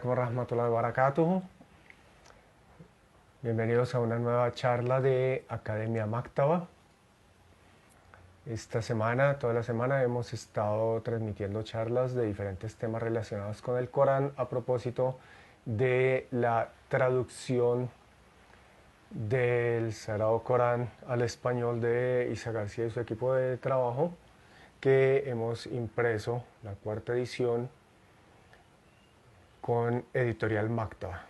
alaikum warahmatullahi wabarakatuh. Bienvenidos a una nueva charla de Academia Maktaba. Esta semana, toda la semana, hemos estado transmitiendo charlas de diferentes temas relacionados con el Corán a propósito de la traducción del Sagrado Corán al español de Isa García y su equipo de trabajo, que hemos impreso la cuarta edición con Editorial Maktaba.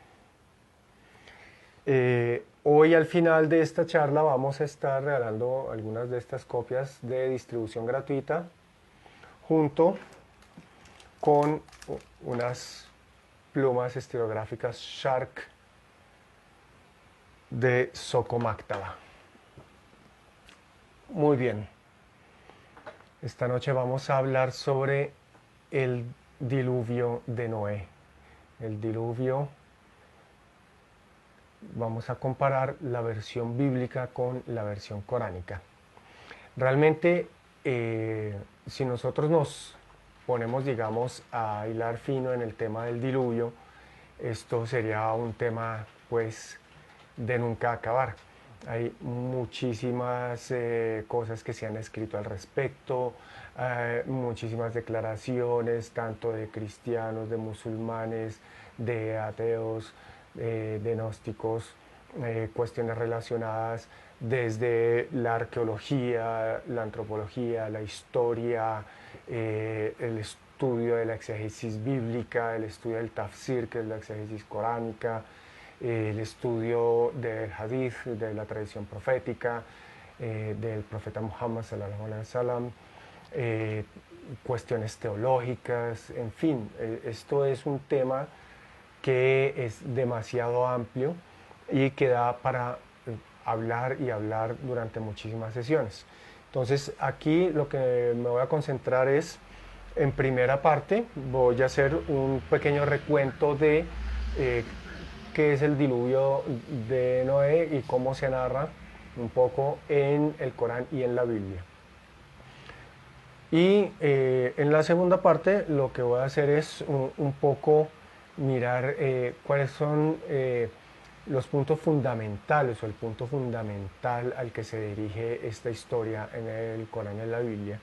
Hoy al final de esta charla vamos a estar regalando algunas de estas copias de distribución gratuita junto con unas plumas estilográficas Shark de Soco Maktaba. Muy bien, esta noche vamos a hablar sobre el diluvio de Noé. El diluvio, vamos a comparar la versión bíblica con la versión coránica. Realmente, si nosotros nos ponemos, digamos, a hilar fino en el tema del diluvio, esto sería un tema, pues, de nunca acabar. Hay muchísimas cosas que se han escrito al respecto, muchísimas declaraciones, tanto de cristianos, de musulmanes, de ateos, de gnósticos, cuestiones relacionadas desde la arqueología, la antropología, la historia, el estudio de la exégesis bíblica, el estudio del tafsir, que es la exégesis coránica, el estudio del hadith, de la tradición profética, del profeta Muhammad sallallahu alaihi wasallam, cuestiones teológicas, en fin, esto es un tema que es demasiado amplio y que da para hablar y hablar durante muchísimas sesiones. Entonces aquí lo que me voy a concentrar es, en primera parte, voy a hacer un pequeño recuento de qué es el diluvio de Noé y cómo se narra un poco en el Corán y en la Biblia. Y en la segunda parte lo que voy a hacer es un poco mirar cuáles son los puntos fundamentales o el punto fundamental al que se dirige esta historia en el Corán y en la Biblia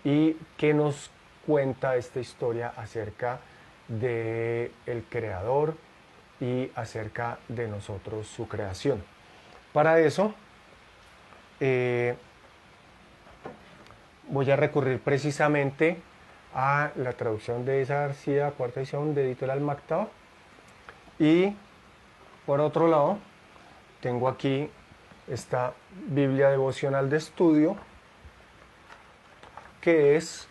y qué nos cuenta esta historia acerca del Creador y acerca de nosotros, su creación. Para eso voy a recurrir precisamente a la traducción de Isa García, cuarta edición de Editorial Maktaba, y por otro lado tengo aquí esta Biblia devocional de estudio, que es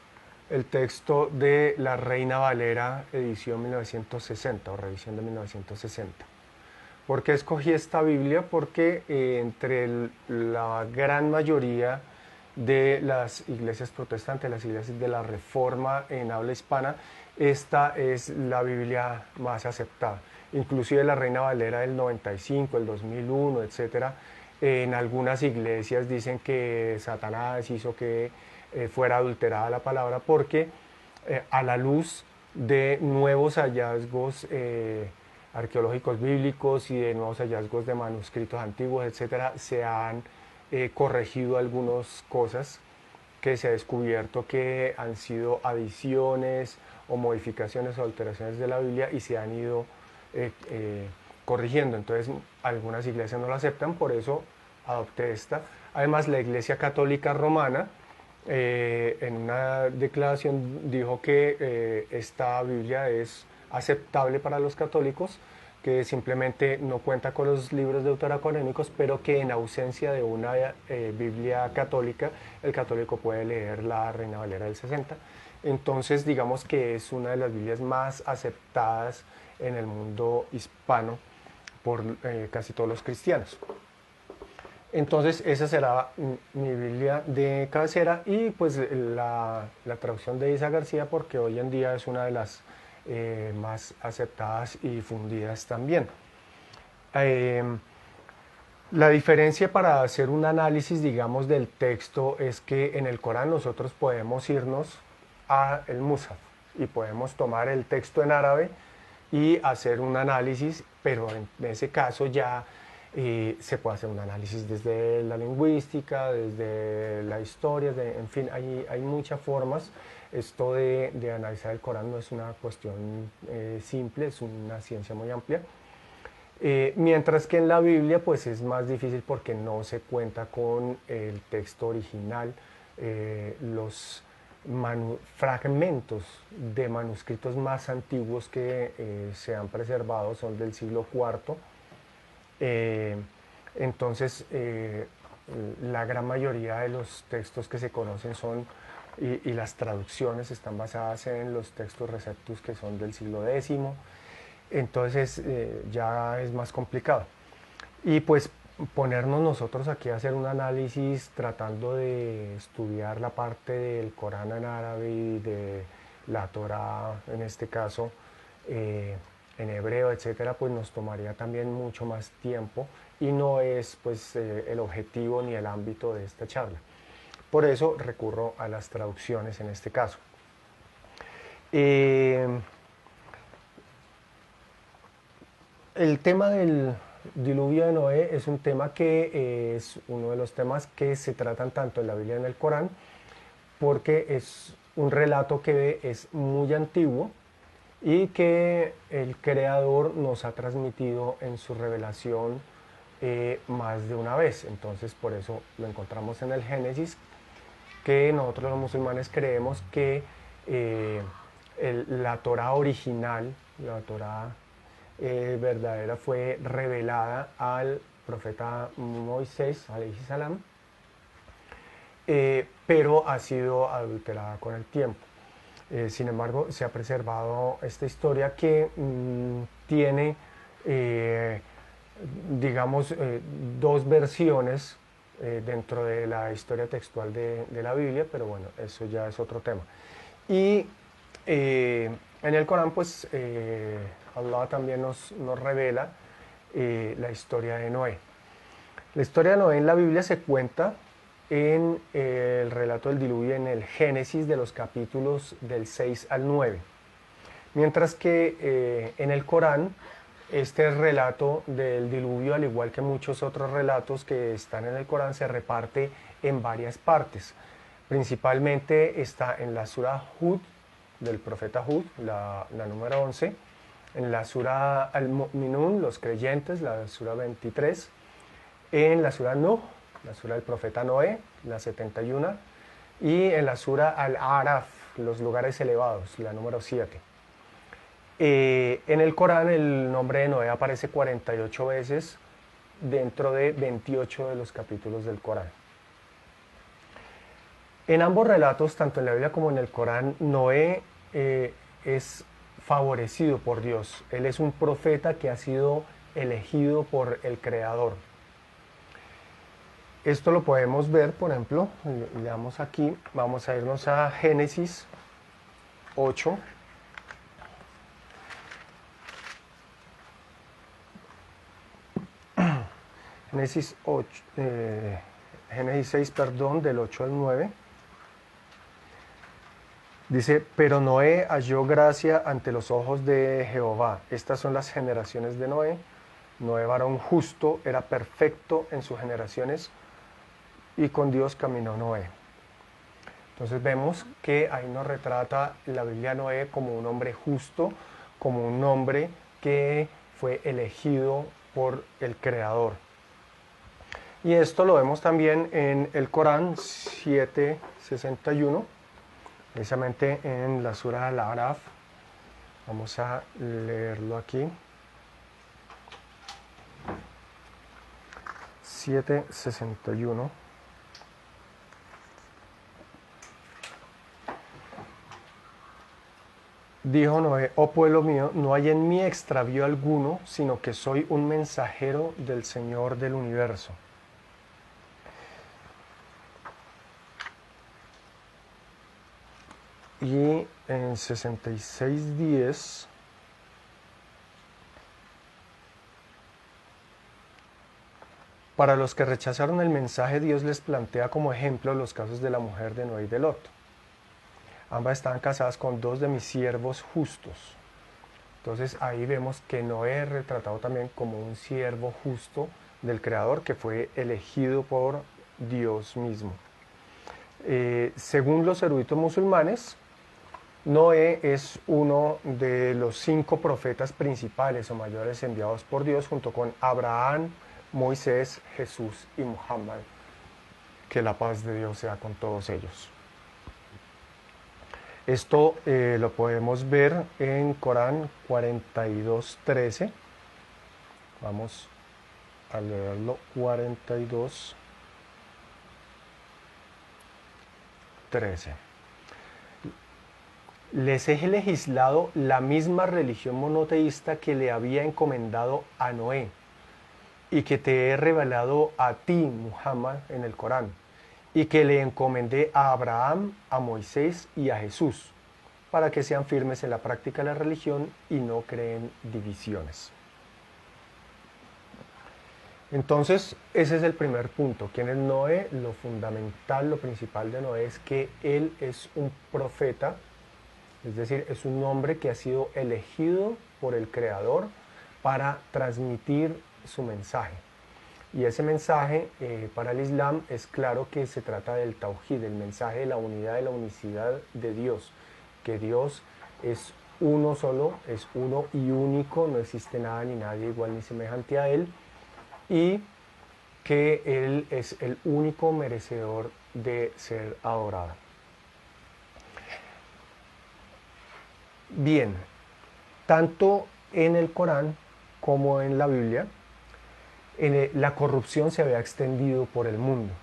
el texto de la Reina Valera, edición 1960 o revisión de 1960. ¿Por qué escogí esta Biblia? Porque entre la gran mayoría de las iglesias protestantes, las iglesias de la Reforma en habla hispana, esta es la Biblia más aceptada. Inclusive la Reina Valera del 95, el 2001, etcétera. En algunas iglesias dicen que Satanás hizo que fuera adulterada la palabra porque a la luz de nuevos hallazgos arqueológicos bíblicos y de nuevos hallazgos de manuscritos antiguos, etcétera, se han corregido algunas cosas que se ha descubierto que han sido adiciones o modificaciones o alteraciones de la Biblia y se han ido corrigiendo. Entonces algunas iglesias no la aceptan, por eso adopté esta. Además, la Iglesia Católica Romana en una declaración dijo que esta Biblia es aceptable para los católicos, que simplemente no cuenta con los libros deuterocanónicos, pero que en ausencia de una Biblia católica, el católico puede leer la Reina Valera del 60. Entonces, digamos que es una de las Biblias más aceptadas en el mundo hispano por casi todos los cristianos. Entonces esa será mi Biblia de cabecera y pues la traducción de Isa García, porque hoy en día es una de las más aceptadas y difundidas también. La diferencia para hacer un análisis, digamos, del texto es que en el Corán nosotros podemos irnos a el Musaf y podemos tomar el texto en árabe y hacer un análisis, pero en ese caso ya se puede hacer un análisis desde la lingüística, desde la historia, en fin, hay muchas formas. Esto de analizar el Corán no es una cuestión simple, es una ciencia muy amplia. Mientras que en la Biblia pues es más difícil porque no se cuenta con el texto original, los fragmentos de manuscritos más antiguos que se han preservado son del siglo IV. Eh, entonces, la gran mayoría de los textos que se conocen son, y las traducciones están basadas en los textos receptus que son del siglo X. Entonces, ya es más complicado. Y pues ponernos nosotros aquí a hacer un análisis tratando de estudiar la parte del Corán en árabe y de la Torá, en este caso, en hebreo, etcétera, pues nos tomaría también mucho más tiempo y no es pues el objetivo ni el ámbito de esta charla. Por eso recurro a las traducciones en este caso. El tema del diluvio de Noé es un tema que es uno de los temas que se tratan tanto en la Biblia y en el Corán, porque es un relato que es muy antiguo y que el Creador nos ha transmitido en su revelación más de una vez. Entonces, por eso lo encontramos en el Génesis, que nosotros los musulmanes creemos que la Torá original, la Torá verdadera, fue revelada al profeta Moisés, alayhi salam, pero ha sido adulterada con el tiempo. Sin embargo, se ha preservado esta historia que tiene, digamos, dos versiones dentro de la historia textual de la Biblia, pero bueno, eso ya es otro tema. Y en el Corán, pues, Allah también nos revela la historia de Noé. La historia de Noé en la Biblia se cuenta en el relato del diluvio en el Génesis de los capítulos del 6 al 9. Mientras que en el Corán, este relato del diluvio, al igual que muchos otros relatos que están en el Corán, se reparte en varias partes. Principalmente está en la Sura Hud, del profeta Hud, la número 11, en la Sura Al-Mu'minun, los creyentes, la Sura 23, en la Sura Nuh, la Sura del profeta Noé, la 71, y en la Sura Al-Araf, los lugares elevados, la número 7. En el Corán el nombre de Noé aparece 48 veces dentro de 28 de los capítulos del Corán. En ambos relatos, tanto en la Biblia como en el Corán, Noé es favorecido por Dios. Él es un profeta que ha sido elegido por el Creador. Esto lo podemos ver, por ejemplo, le damos aquí, vamos a irnos a Génesis 8. Génesis 8, Génesis 6, perdón, del 8 al 9. Dice, pero Noé halló gracia ante los ojos de Jehová. Estas son las generaciones de Noé. Noé, varón justo, era perfecto en sus generaciones, y con Dios caminó Noé. Entonces vemos que ahí nos retrata la Biblia a Noé como un hombre justo, como un hombre que fue elegido por el Creador. Y esto lo vemos también en el Corán 7:61, precisamente en la Sura Al-Araf. Vamos a leerlo aquí. 7:61. Dijo Noé, oh pueblo mío, no hay en mí extravío alguno, sino que soy un mensajero del Señor del universo. Y en 66:10 para los que rechazaron el mensaje, Dios les plantea como ejemplo los casos de la mujer de Noé y de Lot. Ambas estaban casadas con dos de mis siervos justos. Entonces ahí vemos que Noé es retratado también como un siervo justo del Creador que fue elegido por Dios mismo. Según los eruditos musulmanes, Noé es uno de los 5 profetas principales o mayores enviados por Dios junto con Abraham, Moisés, Jesús y Muhammad. Que la paz de Dios sea con todos ellos. Esto lo podemos ver en Corán 42:13. Vamos a leerlo. 42:13. Les he legislado la misma religión monoteísta que le había encomendado a Noé y que te he revelado a ti, Muhammad, en el Corán, y que le encomendé a Abraham, a Moisés y a Jesús, para que sean firmes en la práctica de la religión y no creen divisiones. Entonces, ese es el primer punto. ¿Quién es Noé? Lo fundamental, lo principal de Noé es que él es un profeta, es decir, es un hombre que ha sido elegido por el Creador para transmitir su mensaje. Y ese mensaje para el Islam es claro que se trata del Tawhid, el mensaje de la unidad, de la unicidad de Dios, que Dios es uno solo, es uno y único, no existe nada ni nadie igual ni semejante a Él, y que Él es el único merecedor de ser adorado. Bien, tanto en el Corán como en la Biblia, la corrupción se había extendido por el mundo.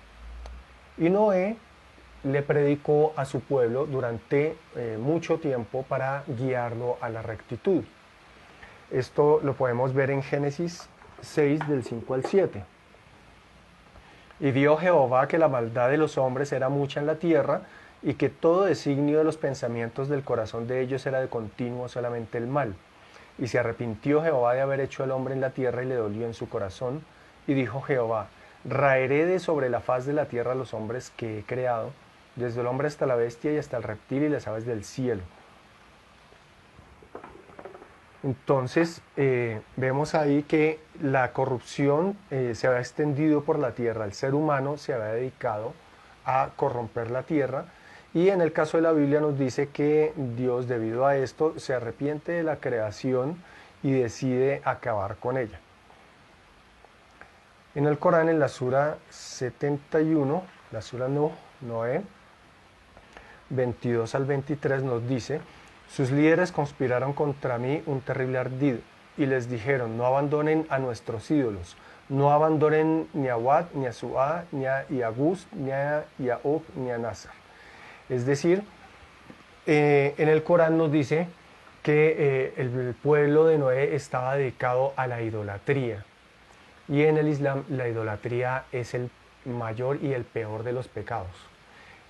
Y Noé le predicó a su pueblo durante mucho tiempo para guiarlo a la rectitud. Esto lo podemos ver en Génesis 6, del 5 al 7. Y vio Jehová que la maldad de los hombres era mucha en la tierra, y que todo designio de los pensamientos del corazón de ellos era de continuo solamente el mal. Y se arrepintió Jehová de haber hecho al hombre en la tierra y le dolió en su corazón. Y dijo Jehová: raeré de sobre la faz de la tierra a los hombres que he creado, desde el hombre hasta la bestia y hasta el reptil y las aves del cielo. Entonces vemos ahí que la corrupción se había extendido por la tierra. El ser humano se había dedicado a corromper la tierra. Y en el caso de la Biblia nos dice que Dios, debido a esto, se arrepiente de la creación y decide acabar con ella. En el Corán, en la Sura 71, la Sura Noé, 22 al 23 nos dice: sus líderes conspiraron contra mí un terrible ardid y les dijeron: no abandonen a nuestros ídolos, no abandonen ni a Wat, ni a Suá, ni a Yaguz, ni a Ya'ub, ni a Nazar. Es decir, en el Corán nos dice que el pueblo de Noé estaba dedicado a la idolatría. Y en el Islam la idolatría es el mayor y el peor de los pecados.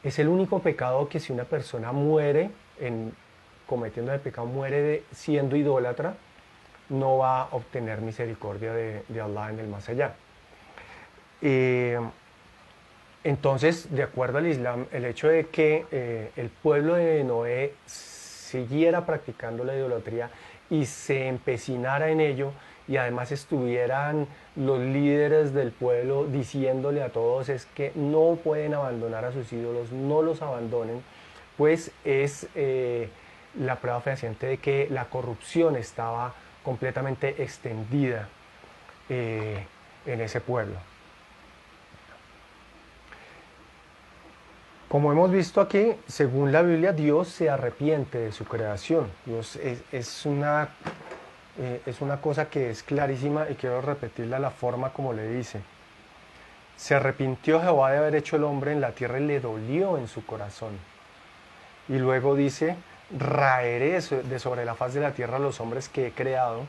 Es el único pecado que si una persona muere cometiendo el pecado, muere siendo idólatra, no va a obtener misericordia de Allah en el más allá. Entonces, de acuerdo al Islam, el hecho de que el pueblo de Noé siguiera practicando la idolatría y se empecinara en ello, y además estuvieran los líderes del pueblo diciéndole a todos es que no pueden abandonar a sus ídolos, no los abandonen, pues es la prueba fehaciente de que la corrupción estaba completamente extendida en ese pueblo. Como hemos visto aquí, según la Biblia, Dios se arrepiente de su creación. Dios es una cosa que es clarísima y quiero repetirla la forma como le dice. Se arrepintió Jehová de haber hecho el hombre en la tierra y le dolió en su corazón. Y luego dice: raeré de sobre la faz de la tierra a los hombres que he creado,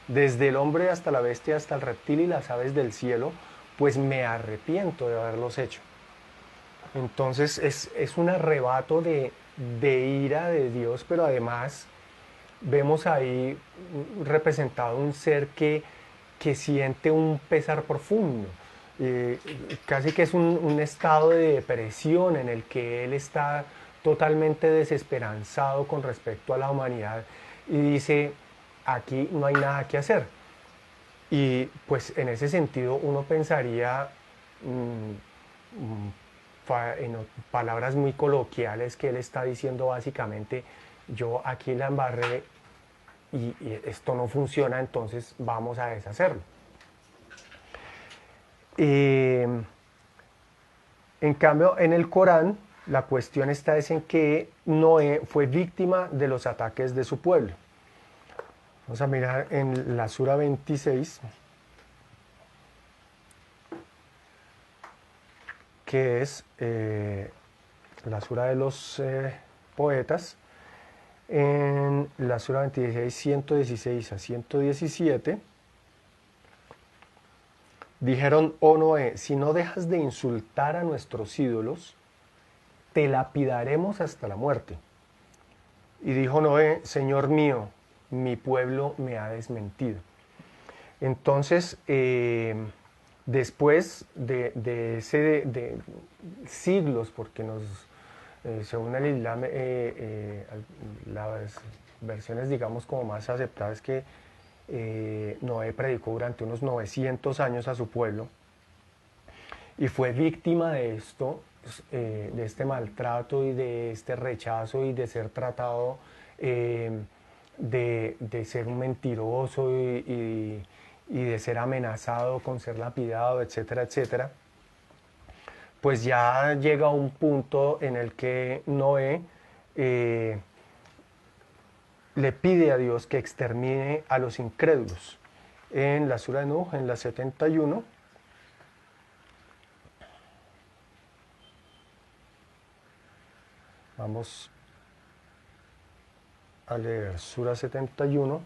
desde el hombre hasta la bestia, hasta el reptil y las aves del cielo, pues me arrepiento de haberlos hecho. Entonces es un arrebato de ira de Dios, pero además vemos ahí representado un ser que siente un pesar profundo. Casi que es un estado de depresión en el que él está totalmente desesperanzado con respecto a la humanidad y dice: aquí no hay nada que hacer. Y pues en ese sentido uno pensaría, en palabras muy coloquiales, que él está diciendo básicamente, yo aquí la embarré y esto no funciona, entonces vamos a deshacerlo. En cambio, en el Corán, la cuestión está es en que Noé fue víctima de los ataques de su pueblo. Vamos a mirar en la Sura 26, que es la Sura de los poetas. En la Sura 26, 116 a 117, dijeron: oh Noé, si no dejas de insultar a nuestros ídolos, te lapidaremos hasta la muerte. Y dijo Noé: Señor mío, mi pueblo me ha desmentido. Entonces, después de siglos, porque según el Islam, las versiones, digamos, como más aceptadas, que Noé predicó durante unos 900 años a su pueblo y fue víctima de esto, de este maltrato y de este rechazo y de ser tratado, de ser un mentiroso y de ser amenazado con ser lapidado, etcétera, etcétera. Pues ya llega un punto en el que Noé le pide a Dios que extermine a los incrédulos. En la Sura de Nuh, en la 71, vamos a leer Sura 71,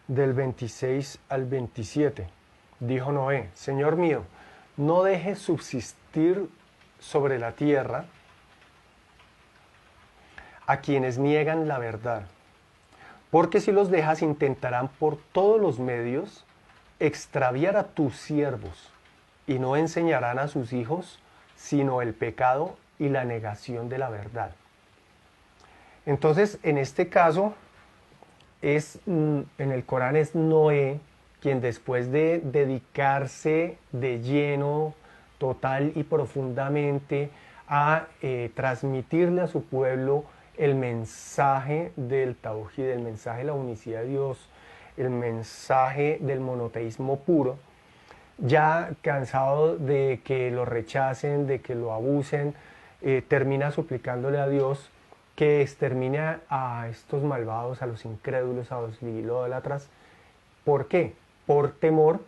del 26 al 27. Dijo Noé: Señor mío, no dejes subsistir sobre la tierra a quienes niegan la verdad, porque si los dejas intentarán por todos los medios extraviar a tus siervos y no enseñarán a sus hijos sino el pecado y la negación de la verdad. Entonces, en este caso, en el Corán es Noé quien, después de dedicarse de lleno, total y profundamente a transmitirle a su pueblo el mensaje del Tawhid, el mensaje de la unicidad de Dios, el mensaje del monoteísmo puro, ya cansado de que lo rechacen, de que lo abusen, termina suplicándole a Dios que extermine a estos malvados, a los incrédulos, a los idólatras. ¿Por qué? Por temor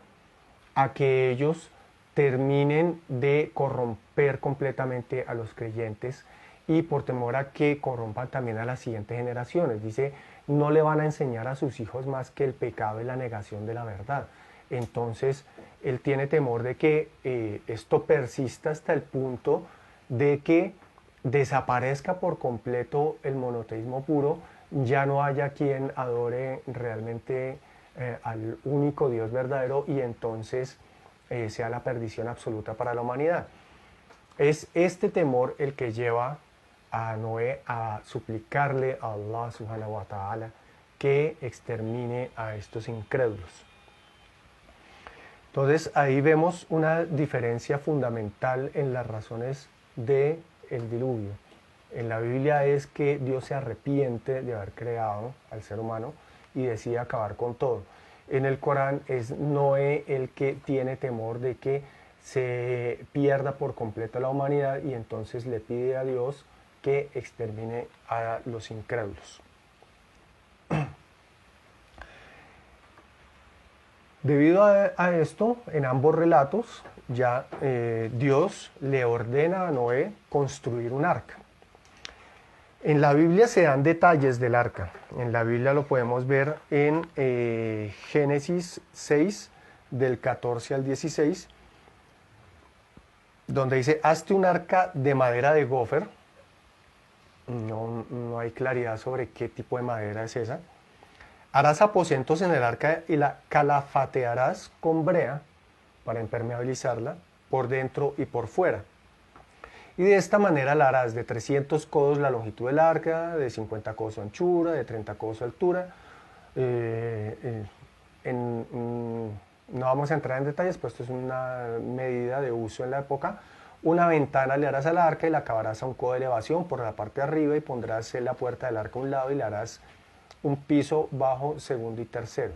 a que ellos terminen de corromper completamente a los creyentes y por temor a que corrompan también a las siguientes generaciones. Dice: no le van a enseñar a sus hijos más que el pecado y la negación de la verdad. Entonces, él tiene temor de que esto persista hasta el punto de que desaparezca por completo el monoteísmo puro, ya no haya quien adore realmente al único Dios verdadero, y entonces sea la perdición absoluta para la humanidad. Es este temor el que lleva a Noé a suplicarle a Allah subhanahu wa ta'ala que extermine a estos incrédulos. Entonces ahí vemos una diferencia fundamental en las razones del diluvio. En la Biblia es que Dios se arrepiente de haber creado al ser humano y decide acabar con todo. En el Corán es Noé el que tiene temor de que se pierda por completo la humanidad y entonces le pide a Dios que extermine a los incrédulos. Debido a esto, en ambos relatos, ya Dios le ordena a Noé construir un arca. En la Biblia se dan detalles del arca. En la Biblia lo podemos ver en Génesis 6, del 14 al 16, donde dice: hazte un arca de madera de gofer. No hay claridad sobre qué tipo de madera es esa. Harás aposentos en el arca y la calafatearás con brea para impermeabilizarla por dentro y por fuera. Y de esta manera la harás de 300 codos la longitud del arca, de 50 codos su anchura, de 30 codos su altura. no vamos a entrar en detalles, pues esto es una medida de uso en la época. Una ventana le harás al arca y la acabarás a un codo de elevación por la parte de arriba y pondrás la puerta del arca a un lado y le harás un piso bajo, segundo y tercero.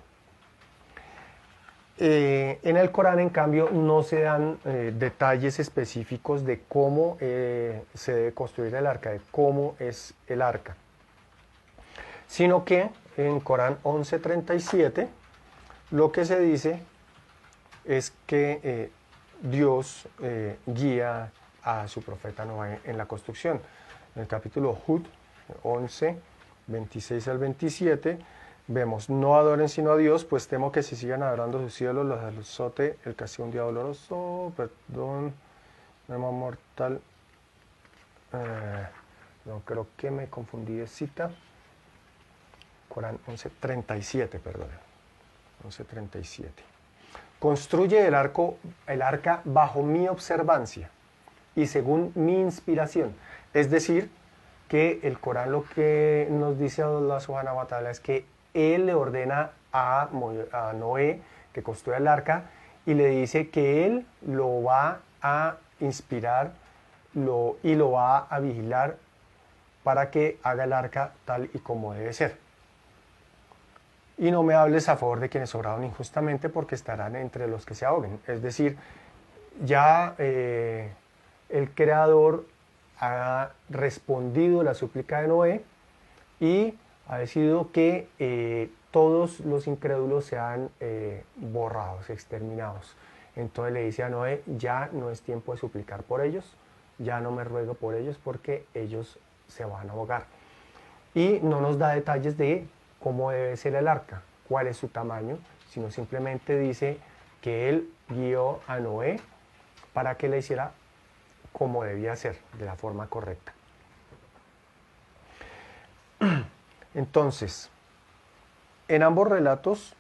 En el Corán, en cambio, no se dan detalles específicos de cómo se debe construir el arca, de cómo es el arca, sino que en Corán 11:37 lo que se dice es que Dios guía a su profeta Noé en la construcción. En el capítulo Hud 11:26 al 27 vemos: no adoren sino a Dios, pues temo que si sigan adorando sus cielos los azote el castigo un día doloroso. Perdón, alma mortal. No, creo que me confundí de cita. Corán 11:37, perdón. 11:37. Construye el arca bajo mi observancia y según mi inspiración. Es decir, que el Corán lo que nos dice Allah subhanahu wa ta'ala es que él le ordena a Noé que construya el arca y le dice que él lo va a inspirar y lo va a vigilar para que haga el arca tal y como debe ser. Y no me hables a favor de quienes obraron injustamente, porque estarán entre los que se ahoguen. Es decir, ya el Creador ha respondido la súplica de Noé y ha decidido que todos los incrédulos sean borrados, exterminados. Entonces le dice a Noé: ya no es tiempo de suplicar por ellos, ya no me ruego por ellos porque ellos se van a ahogar. Y no nos da detalles de cómo debe ser el arca, cuál es su tamaño, sino simplemente dice que él guió a Noé para que le hiciera como debía ser, de la forma correcta. Entonces, en ambos relatos,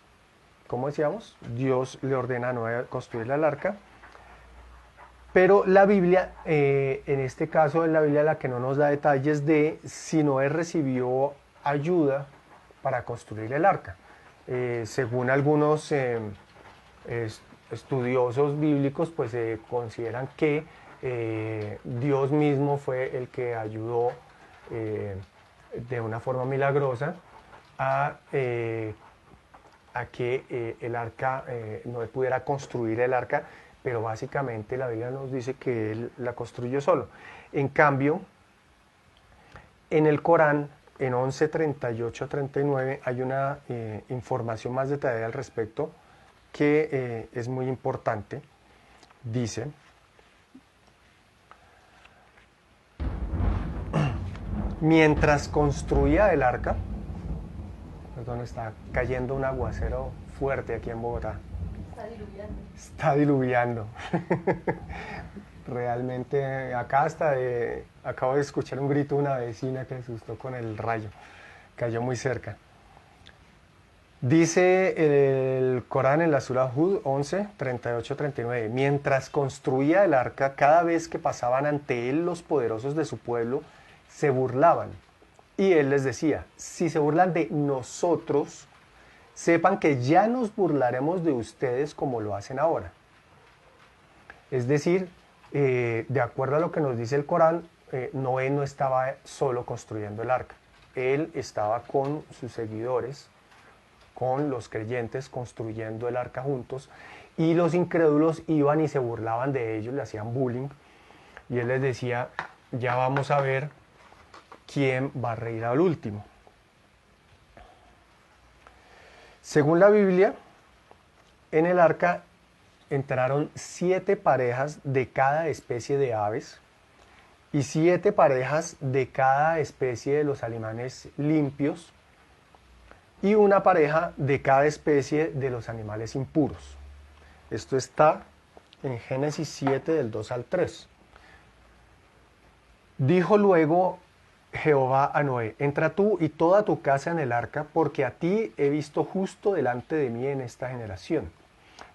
como decíamos, Dios le ordena a Noé construir el arca, pero la Biblia, en este caso en la Biblia, la que no nos da detalles de si Noé recibió ayuda para construir el arca. Según algunos estudiosos bíblicos, pues consideran que Dios mismo fue el que ayudó de una forma milagrosa a que el arca, Noé pudiera construir el arca, pero básicamente la Biblia nos dice que él la construyó solo. En cambio, en el Corán, en 11:38-39, hay una información más detallada al respecto que es muy importante. Dice: mientras construía el arca, perdón, está cayendo un aguacero fuerte aquí en Bogotá. Está diluviando. Realmente, acá acabo de escuchar un grito de una vecina que se asustó con el rayo. Cayó muy cerca. Dice el Corán en la Surah Hud 11:38-39: mientras construía el arca, cada vez que pasaban ante él los poderosos de su pueblo, se burlaban. Y él les decía: si se burlan de nosotros, sepan que ya nos burlaremos de ustedes como lo hacen ahora. Es decir, de acuerdo a lo que nos dice el Corán, Noé no estaba solo construyendo el arca. Él estaba con sus seguidores, con los creyentes, construyendo el arca juntos, y los incrédulos iban y se burlaban de ellos, le hacían bullying, y él les decía: ya vamos a ver quién va a reír al último. Según la Biblia, en el arca entraron 7 parejas de cada especie de aves y 7 parejas de cada especie de los animales limpios y una pareja de cada especie de los animales impuros. Esto está en Génesis 7 del 2 al 3. Dijo luego Jehová a Noé: entra tú y toda tu casa en el arca, porque a ti he visto justo delante de mí en esta generación.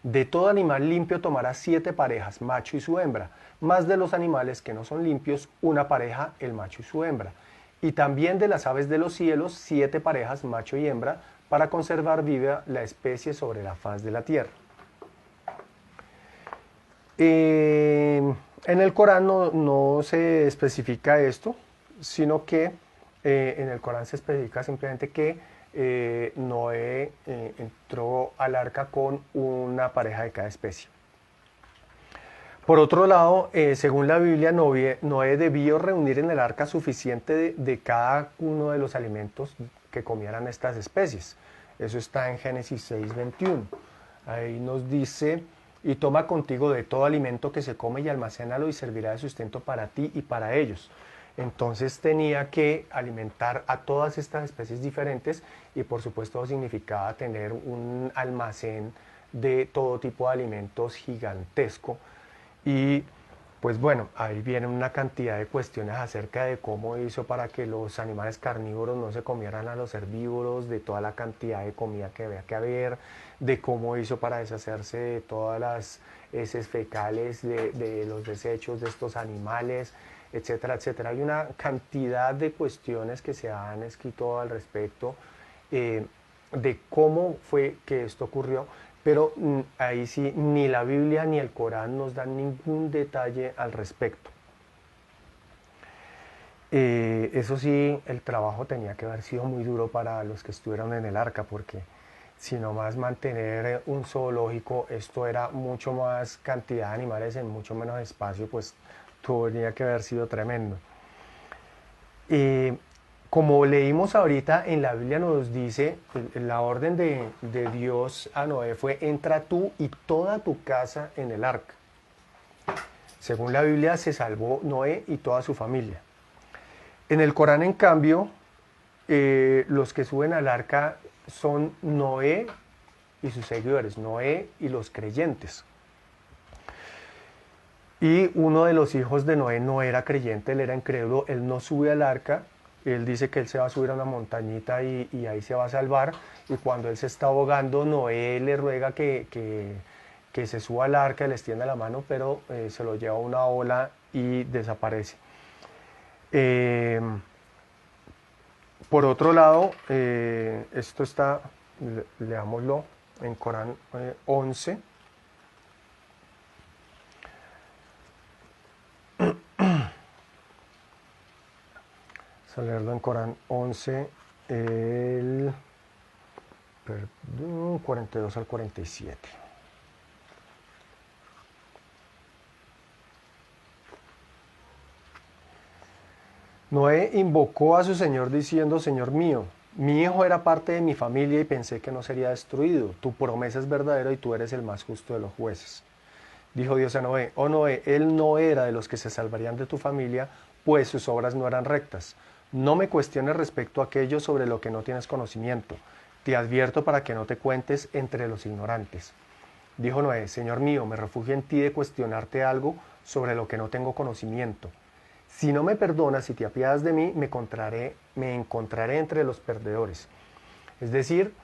De todo animal limpio tomarás 7 parejas, macho y su hembra, más de los animales que no son limpios, una pareja, el macho y su hembra. Y también de las aves de los cielos, 7 parejas, macho y hembra, para conservar viva la especie sobre la faz de la tierra. En el Corán no se especifica esto, sino que en el Corán se especifica simplemente que Noé entró al arca con una pareja de cada especie. Por otro lado, según la Biblia, Noé debió reunir en el arca suficiente de cada uno de los alimentos que comieran estas especies. Eso está en Génesis 6:21. Ahí nos dice: y toma contigo de todo alimento que se come y almacénalo y servirá de sustento para ti y para ellos. Entonces tenía que alimentar a todas estas especies diferentes y por supuesto significaba tener un almacén de todo tipo de alimentos gigantesco. Y pues bueno, ahí viene una cantidad de cuestiones acerca de cómo hizo para que los animales carnívoros no se comieran a los herbívoros, de toda la cantidad de comida que había que haber, de cómo hizo para deshacerse de todas las heces fecales, de los desechos de estos animales, etcétera, etcétera. Hay una cantidad de cuestiones que se han escrito al respecto de cómo fue que esto ocurrió. Pero ahí sí, ni la Biblia ni el Corán nos dan ningún detalle al respecto. Eso sí, el trabajo tenía que haber sido muy duro para los que estuvieron en el arca, porque si nomás mantener un zoológico, esto era mucho más cantidad de animales en mucho menos espacio, pues tenía que haber sido tremendo. Como leímos ahorita, en la Biblia nos dice, la orden de Dios a Noé fue: entra tú y toda tu casa en el arca. Según la Biblia, se salvó Noé y toda su familia. En el Corán, en cambio, los que suben al arca son Noé y sus seguidores, Noé y los creyentes. Y uno de los hijos de Noé no era creyente, él era incrédulo, él no sube al arca. Él dice que él se va a subir a una montañita y ahí se va a salvar. Y cuando él se está ahogando, Noé le ruega que se suba al arca, le extienda la mano, pero se lo lleva una ola y desaparece. Por otro lado, esto está, leámoslo en Corán 11. Vamos a leerlo en Corán 11, el 42 al 47. Noé invocó a su Señor diciendo: Señor mío, mi hijo era parte de mi familia y pensé que no sería destruido. Tu promesa es verdadera y tú eres el más justo de los jueces. Dijo Dios a Noé: oh Noé, él no era de los que se salvarían de tu familia, pues sus obras no eran rectas. No me cuestiones respecto a aquello sobre lo que no tienes conocimiento. Te advierto para que no te cuentes entre los ignorantes. Dijo Noé: Señor mío, me refugio en ti de cuestionarte algo sobre lo que no tengo conocimiento. Si no me perdonas y te apiadas de mí, me encontraré entre los perdedores. Es decir,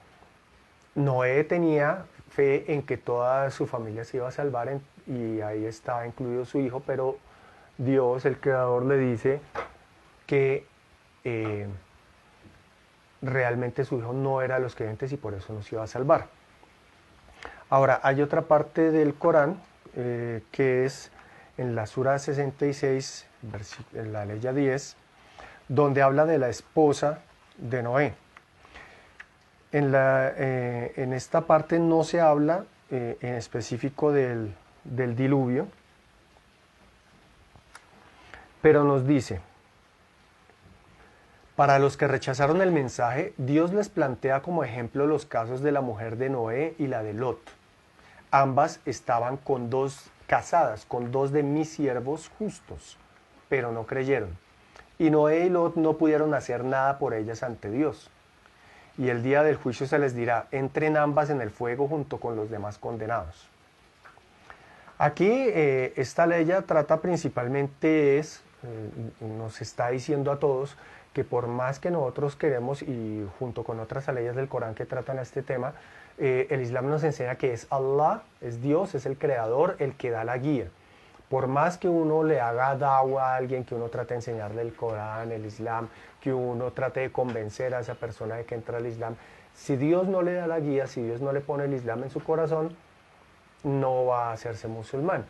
Noé tenía fe en que toda su familia se iba a salvar y ahí estaba incluido su hijo, pero Dios, el Creador, le dice que realmente su hijo no era de los creyentes y por eso no se iba a salvar. Ahora, hay otra parte del Corán que es en la Sura 66, en la Leya 10, donde habla de la esposa de Noé. En esta parte no se habla en específico del diluvio, pero nos dice: para los que rechazaron el mensaje, Dios les plantea como ejemplo los casos de la mujer de Noé y la de Lot. Ambas estaban casadas con dos de mis siervos justos, pero no creyeron. Y Noé y Lot no pudieron hacer nada por ellas ante Dios. Y el día del juicio se les dirá: entren ambas en el fuego junto con los demás condenados. Aquí esta ley trata principalmente nos está diciendo a todos que por más que nosotros queremos, y junto con otras leyes del Corán que tratan este tema, el Islam nos enseña que es Allah, es Dios, es el creador, el que da la guía. Por más que uno le haga dawa a alguien, que uno trate de enseñarle el Corán, el Islam, que uno trate de convencer a esa persona de que entra al Islam, Si Dios no le da la guía, si Dios no le pone el Islam en su corazón, no va a hacerse musulmán.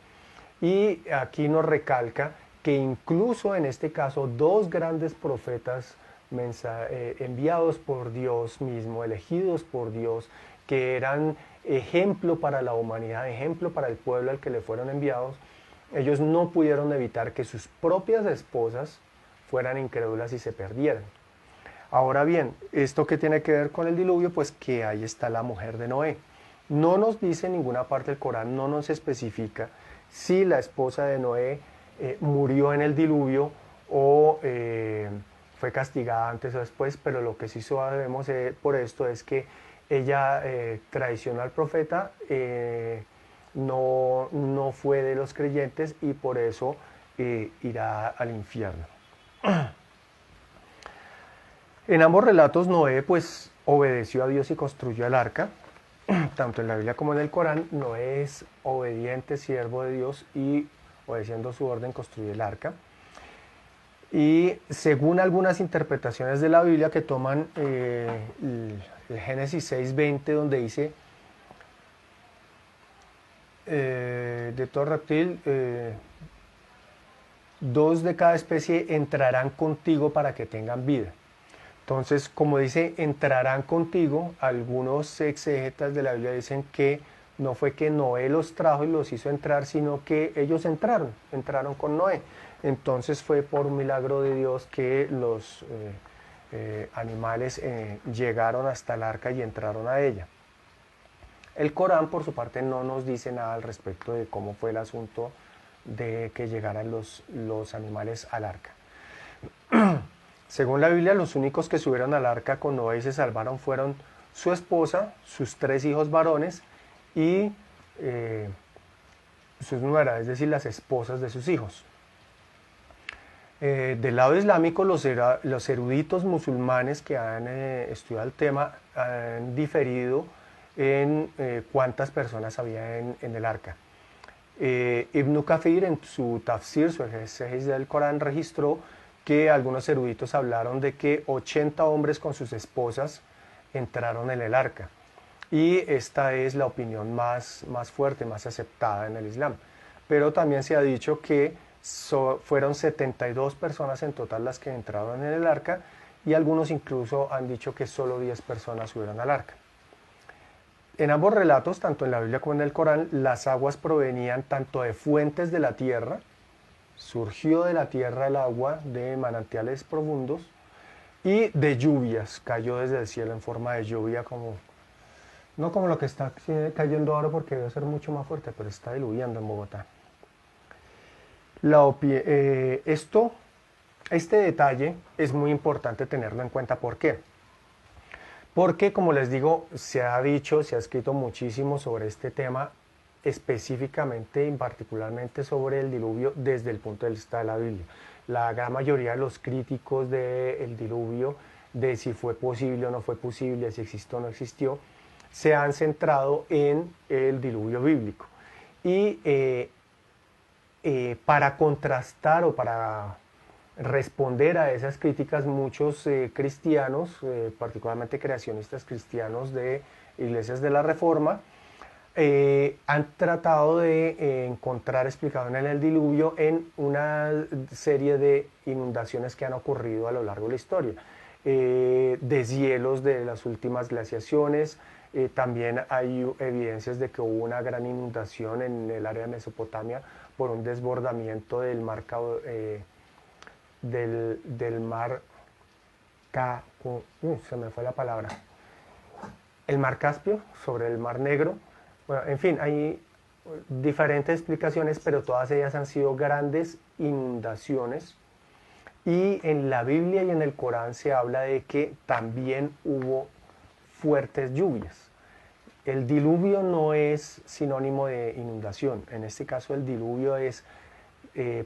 Y aquí nos recalca que incluso en este caso dos grandes profetas enviados por Dios mismo, elegidos por Dios, que eran ejemplo para la humanidad, ejemplo para el pueblo al que le fueron enviados, ellos no pudieron evitar que sus propias esposas fueran incrédulas y se perdieran. Ahora bien, ¿esto qué tiene que ver con el diluvio? Pues que ahí está la mujer de Noé. No nos dice en ninguna parte del Corán, no nos especifica si la esposa de Noé murió en el diluvio o fue castigada antes o después, pero lo que sí sabemos por esto es que ella traicionó al profeta, no fue de los creyentes y por eso irá al infierno. En ambos relatos Noé pues obedeció a Dios y construyó el arca. Tanto en la Biblia como en el Corán, Noé es obediente, siervo de Dios y obedeciendo su orden construyó el arca. Y según algunas interpretaciones de la Biblia que toman el Génesis 6:20, donde dice de todo reptil, dos de cada especie entrarán contigo para que tengan vida. Entonces, como dice, entrarán contigo, algunos exegetas de la Biblia dicen que no fue que Noé los trajo y los hizo entrar, sino que ellos entraron con Noé. Entonces fue por un milagro de Dios que los animales llegaron hasta el arca y entraron a ella. El Corán, por su parte, no nos dice nada al respecto de cómo fue el asunto de que llegaran los animales al arca. Según la Biblia, los únicos que subieron al arca con Noé y se salvaron fueron su esposa, sus 3 hijos varones y sus nueras, es decir, las esposas de sus hijos. Del lado islámico, los eruditos musulmanes que han estudiado el tema han diferido en cuántas personas había en el arca. Ibn Kathir, en su tafsir, su exégesis del Corán, registró que algunos eruditos hablaron de que 80 hombres con sus esposas entraron en el arca. Y esta es la opinión más fuerte, más aceptada en el Islam. Pero también se ha dicho que fueron 72 personas en total las que entraron en el arca y algunos incluso han dicho que solo 10 personas subieron al arca. En ambos relatos, tanto en la Biblia como en el Corán, las aguas provenían tanto de fuentes de la tierra, surgió de la tierra el agua de manantiales profundos y de lluvias, cayó desde el cielo en forma de lluvia, no como lo que está cayendo ahora porque debe ser mucho más fuerte, pero está diluviando en Bogotá. Este detalle es muy importante tenerlo en cuenta. ¿Por qué? Porque, como les digo, se ha dicho, se ha escrito muchísimo sobre este tema, específicamente y particularmente sobre el diluvio desde el punto de vista de la Biblia. La gran mayoría de los críticos del diluvio, de si fue posible o no fue posible, si existió o no existió, se han centrado en el diluvio bíblico. Y para contrastar o para responder a esas críticas, muchos cristianos, particularmente creacionistas cristianos de iglesias de la Reforma, han tratado de encontrar explicado en el diluvio en una serie de inundaciones que han ocurrido a lo largo de la historia, deshielos de las últimas glaciaciones. También hay evidencias de que hubo una gran inundación en el área de Mesopotamia por un desbordamiento del mar se me fue la palabra, el mar Caspio sobre el mar Negro. Bueno, en fin, hay diferentes explicaciones, pero todas ellas han sido grandes inundaciones. Y en la Biblia y en el Corán se habla de que también hubo fuertes lluvias. El diluvio no es sinónimo de inundación. En este caso el diluvio es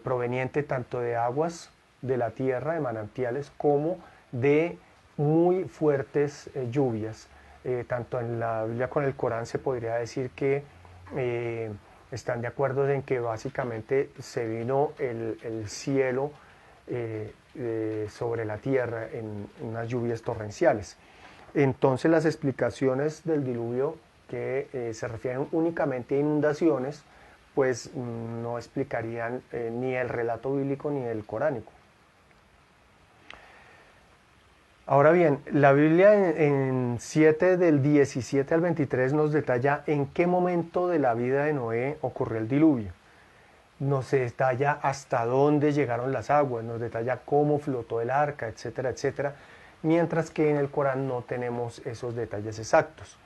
proveniente tanto de aguas de la tierra, de manantiales, como de muy fuertes lluvias. Tanto en la Biblia como en el Corán se podría decir que están de acuerdo en que básicamente se vino el cielo sobre la tierra en unas lluvias torrenciales. Entonces las explicaciones del diluvio que se refieren únicamente a inundaciones, pues no explicarían ni el relato bíblico ni el coránico. Ahora bien, la Biblia en 7 del 17 al 23 nos detalla en qué momento de la vida de Noé ocurrió el diluvio. Nos detalla hasta dónde llegaron las aguas, nos detalla cómo flotó el arca, etcétera, etcétera, mientras que en el Corán no tenemos esos detalles exactos.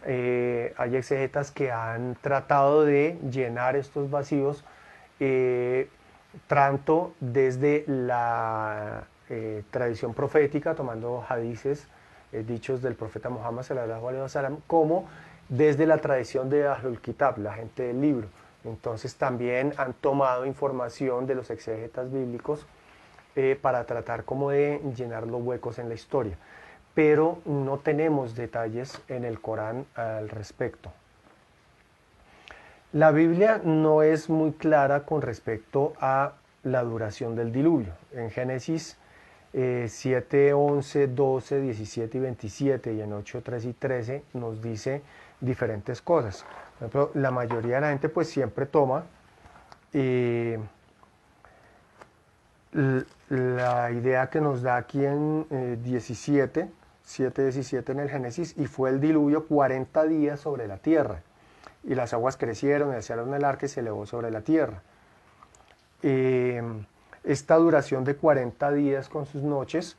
Hay exegetas que han tratado de llenar estos vacíos, tanto desde la tradición profética, tomando hadices, dichos del profeta Muhammad sallallahu alaihi wasallam, como desde la tradición de Ahlul Kitab, la gente del libro. Entonces también han tomado información de los exegetas bíblicos para tratar como de llenar los huecos en la historia. Pero no tenemos detalles en el Corán al respecto. La Biblia no es muy clara con respecto a la duración del diluvio. En Génesis 7, 11, 12, 17 y 27 y en 8, 3 y 13 nos dice diferentes cosas. Por ejemplo, la mayoría de la gente pues siempre toma la idea que nos da aquí en 17, 7, 17 en el Génesis, y fue el diluvio 40 días sobre la tierra. Y las aguas crecieron, alzaron el arca y se elevó sobre la tierra. Esta duración de 40 días con sus noches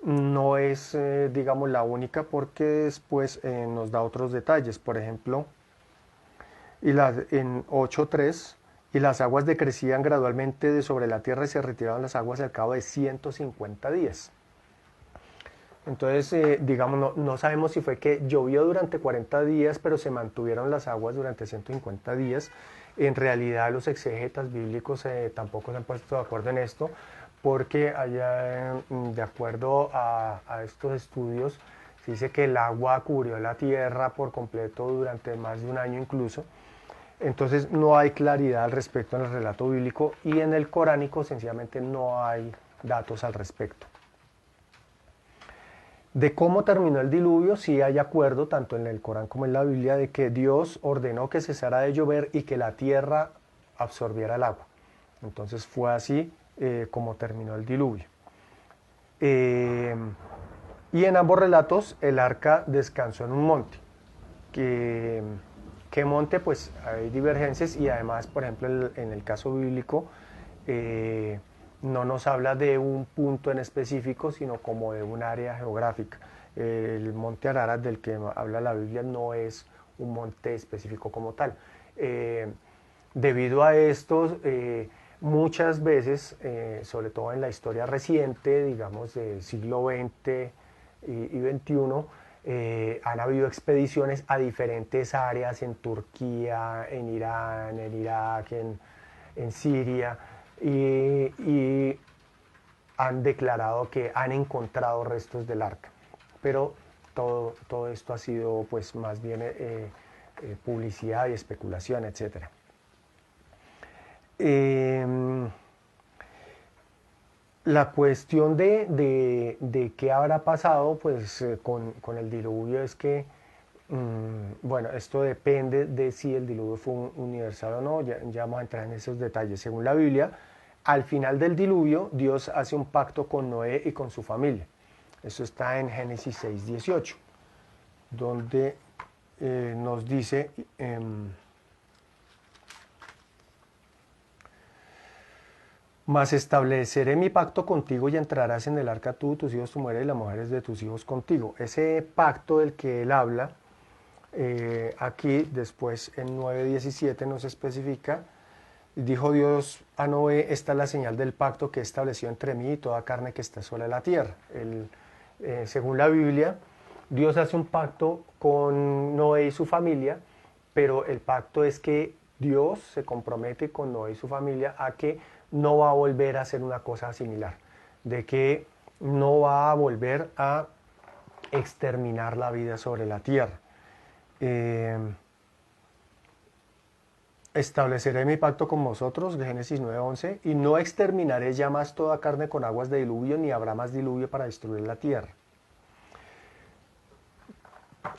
no es, digamos, la única, porque después nos da otros detalles. Por ejemplo, en 8.3, y las aguas decrecían gradualmente de sobre la tierra y se retiraban las aguas al cabo de 150 días. Entonces, digamos, no sabemos si fue que llovió durante 40 días, pero se mantuvieron las aguas durante 150 días. En realidad los exegetas bíblicos tampoco se han puesto de acuerdo en esto, porque de acuerdo a estos estudios, se dice que el agua cubrió la tierra por completo durante más de un año incluso. Entonces no hay claridad al respecto en el relato bíblico, y en el coránico sencillamente no hay datos al respecto. De cómo terminó el diluvio, sí hay acuerdo, tanto en el Corán como en la Biblia, de que Dios ordenó que cesara de llover y que la tierra absorbiera el agua. Entonces fue así como terminó el diluvio. Y en ambos relatos el arca descansó en un monte. ¿Qué monte? Pues hay divergencias, y además, por ejemplo, en el caso bíblico, no nos habla de un punto en específico, sino como de un área geográfica. El monte Ararat del que habla la Biblia no es un monte específico como tal. Debido a esto, muchas veces, sobre todo en la historia reciente, digamos del siglo XX y XXI, han habido expediciones a diferentes áreas en Turquía, en Irán, en Irak, en Siria, y han declarado que han encontrado restos del arca. Pero todo esto ha sido pues más bien publicidad y especulación, etc. La cuestión de qué habrá pasado pues, con el diluvio es que, bueno, esto depende de si el diluvio fue universal o no. Ya vamos a entrar en esos detalles. Según la Biblia, al final del diluvio, Dios hace un pacto con Noé y con su familia. Eso está en Génesis 6:18, donde nos dice... Mas estableceré mi pacto contigo y entrarás en el arca tú, tus hijos, tu mujer y las mujeres de tus hijos contigo. Ese pacto del que él habla, aquí después en 9:17 nos especifica: dijo Dios a Noé, esta es la señal del pacto que estableció entre mí y toda carne que está sobre la tierra. Según la Biblia, Dios hace un pacto con Noé y su familia, pero el pacto es que Dios se compromete con Noé y su familia a que no va a volver a hacer una cosa similar, de que no va a volver a exterminar la vida sobre la tierra. Estableceré mi pacto con vosotros, de Génesis 9:11, y no exterminaré ya más toda carne con aguas de diluvio, ni habrá más diluvio para destruir la tierra.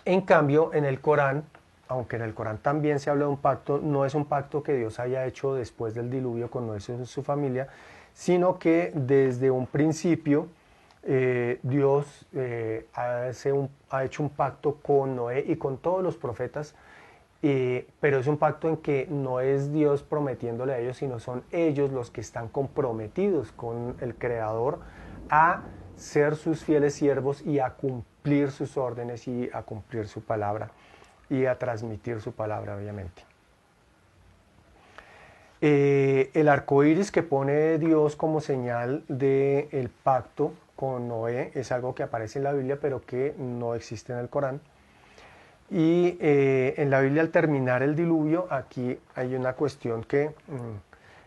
En cambio, en el Corán, aunque en el Corán también se habla de un pacto, no es un pacto que Dios haya hecho después del diluvio con Noé y su familia, sino que desde un principio Dios ha hecho un pacto con Noé y con todos los profetas, pero es un pacto en que no es Dios prometiéndole a ellos, sino son ellos los que están comprometidos con el Creador a ser sus fieles siervos y a cumplir sus órdenes y a cumplir su palabra y a transmitir su palabra, obviamente. El arco iris que pone Dios como señal del pacto con Noé es algo que aparece en la Biblia, pero que no existe en el Corán. Y en la Biblia, al terminar el diluvio, aquí hay una cuestión que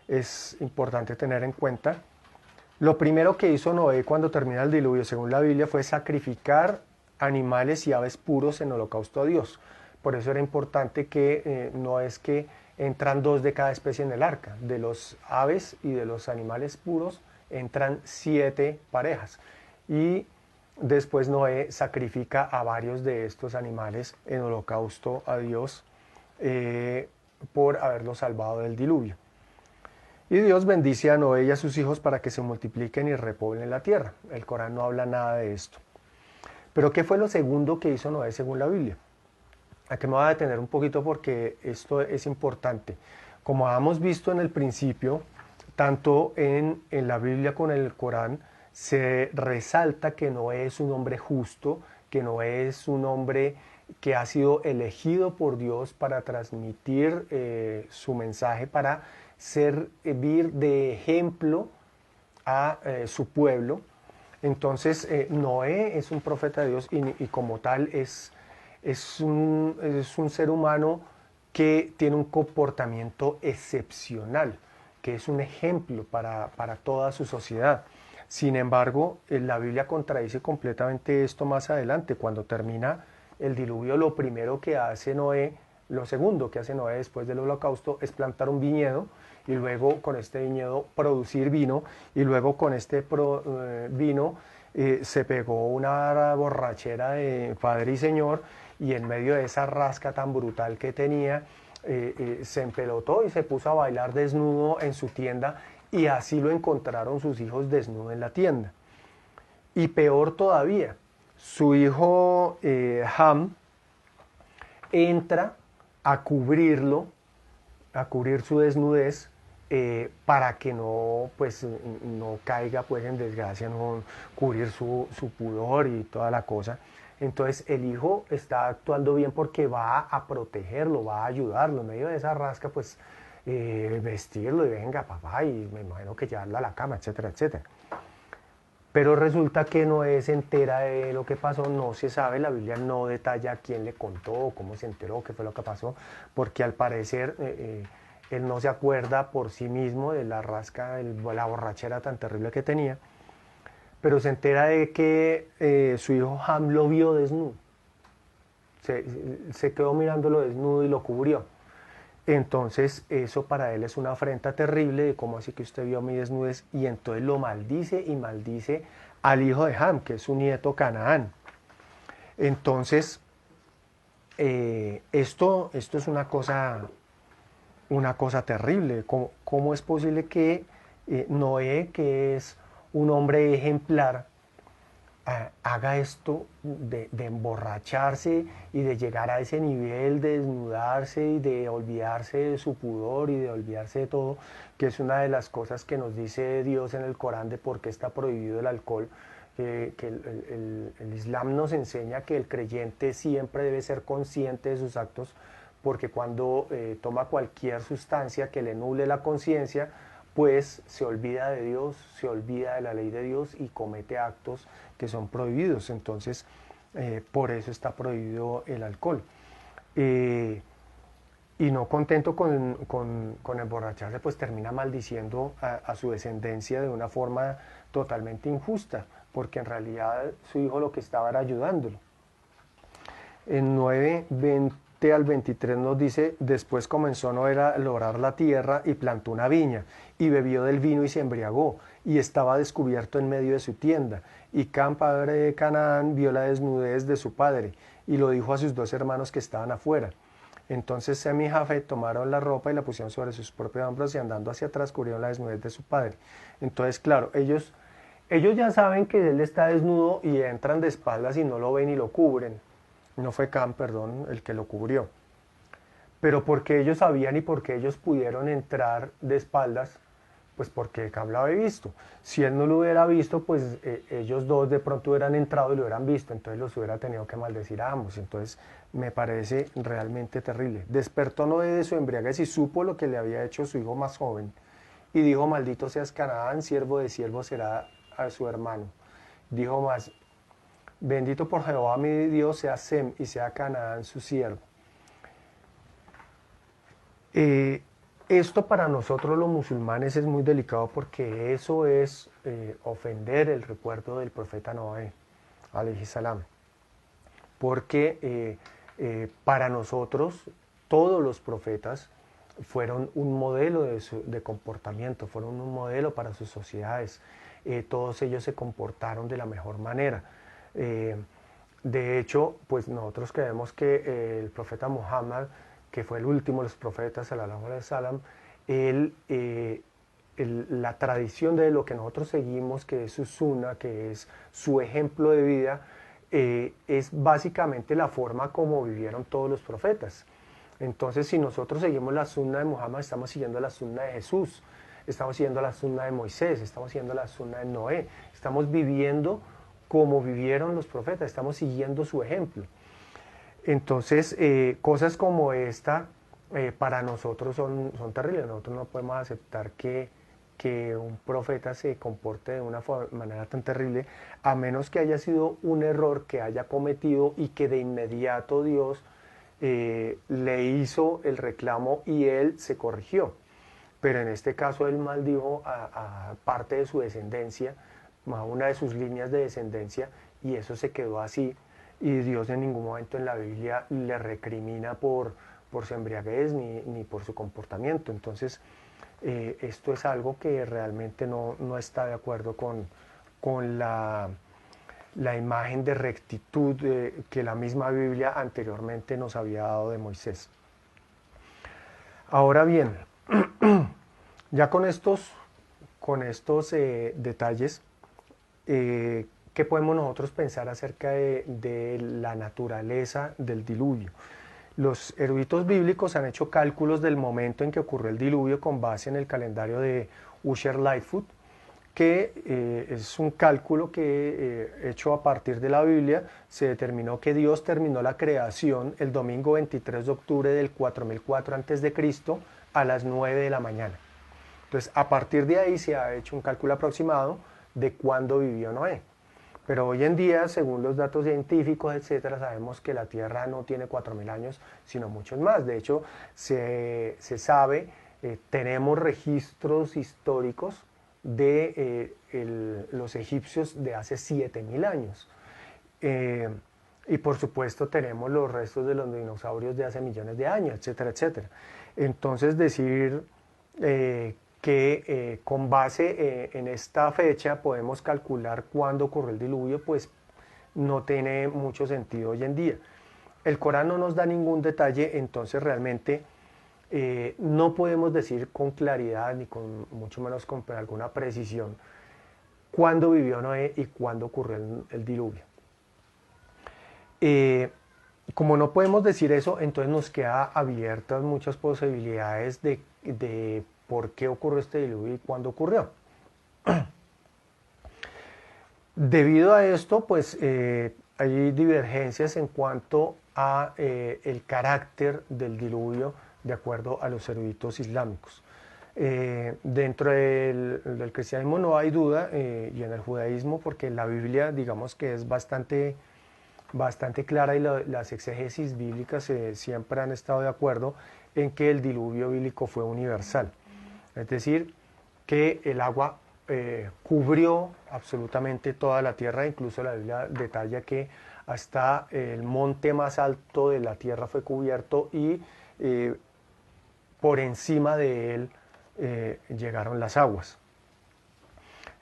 es importante tener en cuenta. Lo primero que hizo Noé cuando termina el diluvio, según la Biblia, fue sacrificar animales y aves puros en holocausto a Dios. Por eso era importante que no es que entran 2 de cada especie en el arca. De los aves y de los animales puros entran 7 parejas. Y después Noé sacrifica a varios de estos animales en holocausto a Dios por haberlos salvado del diluvio. Y Dios bendice a Noé y a sus hijos para que se multipliquen y repoblen la tierra. El Corán no habla nada de esto. Pero ¿qué fue lo segundo que hizo Noé según la Biblia? Aquí me voy a detener un poquito porque esto es importante. Como hemos visto en el principio, tanto en la Biblia como en el Corán, se resalta que Noé es un hombre justo, que Noé es un hombre que ha sido elegido por Dios para transmitir su mensaje, para servir de ejemplo a su pueblo. Entonces, Noé es un profeta de Dios y como tal es un ser humano que tiene un comportamiento excepcional, que es un ejemplo para toda su sociedad. Sin embargo, la Biblia contradice completamente esto más adelante. Cuando termina el diluvio, lo primero que hace Noé, lo segundo que hace Noé después del holocausto es plantar un viñedo y luego con este viñedo producir vino y luego con este vino se pegó una borrachera de Padre y Señor y en medio de esa rasca tan brutal que tenía se empelotó y se puso a bailar desnudo en su tienda y así lo encontraron sus hijos desnudo en la tienda. Y peor todavía, su hijo Ham entra a cubrirlo, a cubrir su desnudez para que no, pues, no caiga pues, en desgracia, no cubrir su pudor y toda la cosa. Entonces el hijo está actuando bien porque va a protegerlo, va a ayudarlo. En medio de esa rasca, pues vestirlo y venga papá, y me imagino que llevarlo a la cama, etcétera, etcétera. Pero resulta que Noé se entera de lo que pasó, no se sabe, la Biblia no detalla quién le contó, cómo se enteró, qué fue lo que pasó, porque al parecer él no se acuerda por sí mismo de la rasca, la borrachera tan terrible que tenía, pero se entera de que su hijo Ham lo vio desnudo, se quedó mirándolo desnudo y lo cubrió. Entonces eso para él es una afrenta terrible de cómo así que usted vio mi desnudez, y entonces lo maldice y maldice al hijo de Ham, que es su nieto Canaán. Entonces esto es una cosa terrible. ¿Cómo es posible que Noé, que es un hombre ejemplar, haga esto de emborracharse y de llegar a ese nivel de desnudarse y de olvidarse de su pudor y de olvidarse de todo, que es una de las cosas que nos dice Dios en el Corán de por qué está prohibido el alcohol? Que el Islam nos enseña que el creyente siempre debe ser consciente de sus actos, porque cuando toma cualquier sustancia que le nuble la conciencia, pues se olvida de Dios, se olvida de la ley de Dios y comete actos que son prohibidos. Entonces, por eso está prohibido el alcohol. Y no contento con emborracharse, pues termina maldiciendo a su descendencia de una forma totalmente injusta, porque en realidad su hijo lo que estaba era ayudándolo. En 9:20 al 23 nos dice: después comenzó Noé a labrar la tierra y plantó una viña, y bebió del vino y se embriagó, y estaba descubierto en medio de su tienda. Y Cam, padre de Canaán, vio la desnudez de su padre, y lo dijo a sus dos hermanos que estaban afuera. Entonces Sem y Jafet tomaron la ropa y la pusieron sobre sus propios hombros y andando hacia atrás cubrieron la desnudez de su padre. Entonces, claro, ellos ya saben que él está desnudo y entran de espaldas y no lo ven y lo cubren. No fue Cam, perdón, el que lo cubrió. Pero porque ellos sabían y porque ellos pudieron entrar de espaldas, pues porque Cam lo había visto. Si él no lo hubiera visto, pues ellos dos de pronto hubieran entrado y lo hubieran visto, entonces los hubiera tenido que maldecir a ambos. Entonces me parece realmente terrible. Despertó Noé de su embriaguez y supo lo que le había hecho su hijo más joven. Y dijo, maldito seas Canaán, siervo de siervo será a su hermano. Dijo más, bendito por Jehová mi Dios sea Sem y sea Canaán su siervo. Esto para nosotros los musulmanes es muy delicado porque eso es ofender el recuerdo del profeta Noé, alayhi salam. Porque para nosotros todos los profetas fueron un modelo de comportamiento, fueron un modelo para sus sociedades. Todos ellos se comportaron de la mejor manera. De hecho, pues nosotros creemos que el profeta Muhammad, que fue el último de los profetas, sallallahu alaihi wasallam, la tradición de lo que nosotros seguimos, que es su sunna, que es su ejemplo de vida, es básicamente la forma como vivieron todos los profetas. Entonces, si nosotros seguimos la sunna de Muhammad, estamos siguiendo la sunna de Jesús, estamos siguiendo la sunna de Moisés, estamos siguiendo la sunna de Noé, estamos viviendo como vivieron los profetas, estamos siguiendo su ejemplo. Entonces, cosas como esta para nosotros son terribles. Nosotros no podemos aceptar que un profeta se comporte de una manera tan terrible, a menos que haya sido un error que haya cometido y que de inmediato Dios le hizo el reclamo y él se corrigió. Pero en este caso él maldijo a parte de su descendencia, a una de sus líneas de descendencia, y eso se quedó así. Y Dios en ningún momento en la Biblia le recrimina por su embriaguez ni por su comportamiento. Entonces, esto es algo que realmente no está de acuerdo con la imagen de rectitud que la misma Biblia anteriormente nos había dado de Moisés. Ahora bien, ya con estos detalles, ¿qué podemos nosotros pensar acerca de la naturaleza del diluvio? Los eruditos bíblicos han hecho cálculos del momento en que ocurrió el diluvio con base en el calendario de Usher Lightfoot, que es un cálculo que hecho a partir de la Biblia. Se determinó que Dios terminó la creación el domingo 23 de octubre del 4004 a.C. a las 9 de la mañana. Entonces, a partir de ahí se ha hecho un cálculo aproximado de cuándo vivió Noé. Pero hoy en día, según los datos científicos, etcétera, sabemos que la Tierra no tiene 4000 años, sino muchos más. De hecho, se sabe, tenemos registros históricos de los egipcios de hace 7000 años. Y por supuesto tenemos los restos de los dinosaurios de hace millones de años, etcétera, etcétera. Entonces decir que con base en esta fecha podemos calcular cuándo ocurrió el diluvio, pues no tiene mucho sentido hoy en día. El Corán no nos da ningún detalle, entonces realmente no podemos decir con claridad, ni con mucho menos con alguna precisión, cuándo vivió Noé y cuándo ocurrió el diluvio. Como no podemos decir eso, entonces nos queda abiertas muchas posibilidades de por qué ocurrió este diluvio y cuándo ocurrió. Debido a esto, pues hay divergencias en cuanto a el carácter del diluvio de acuerdo a los eruditos islámicos. Dentro del cristianismo no hay duda, y en el judaísmo, porque la Biblia, digamos que es bastante clara, y las exégesis bíblicas siempre han estado de acuerdo en que el diluvio bíblico fue universal. Es decir, que el agua cubrió absolutamente toda la tierra. Incluso la Biblia detalla que hasta el monte más alto de la tierra fue cubierto y por encima de él llegaron las aguas.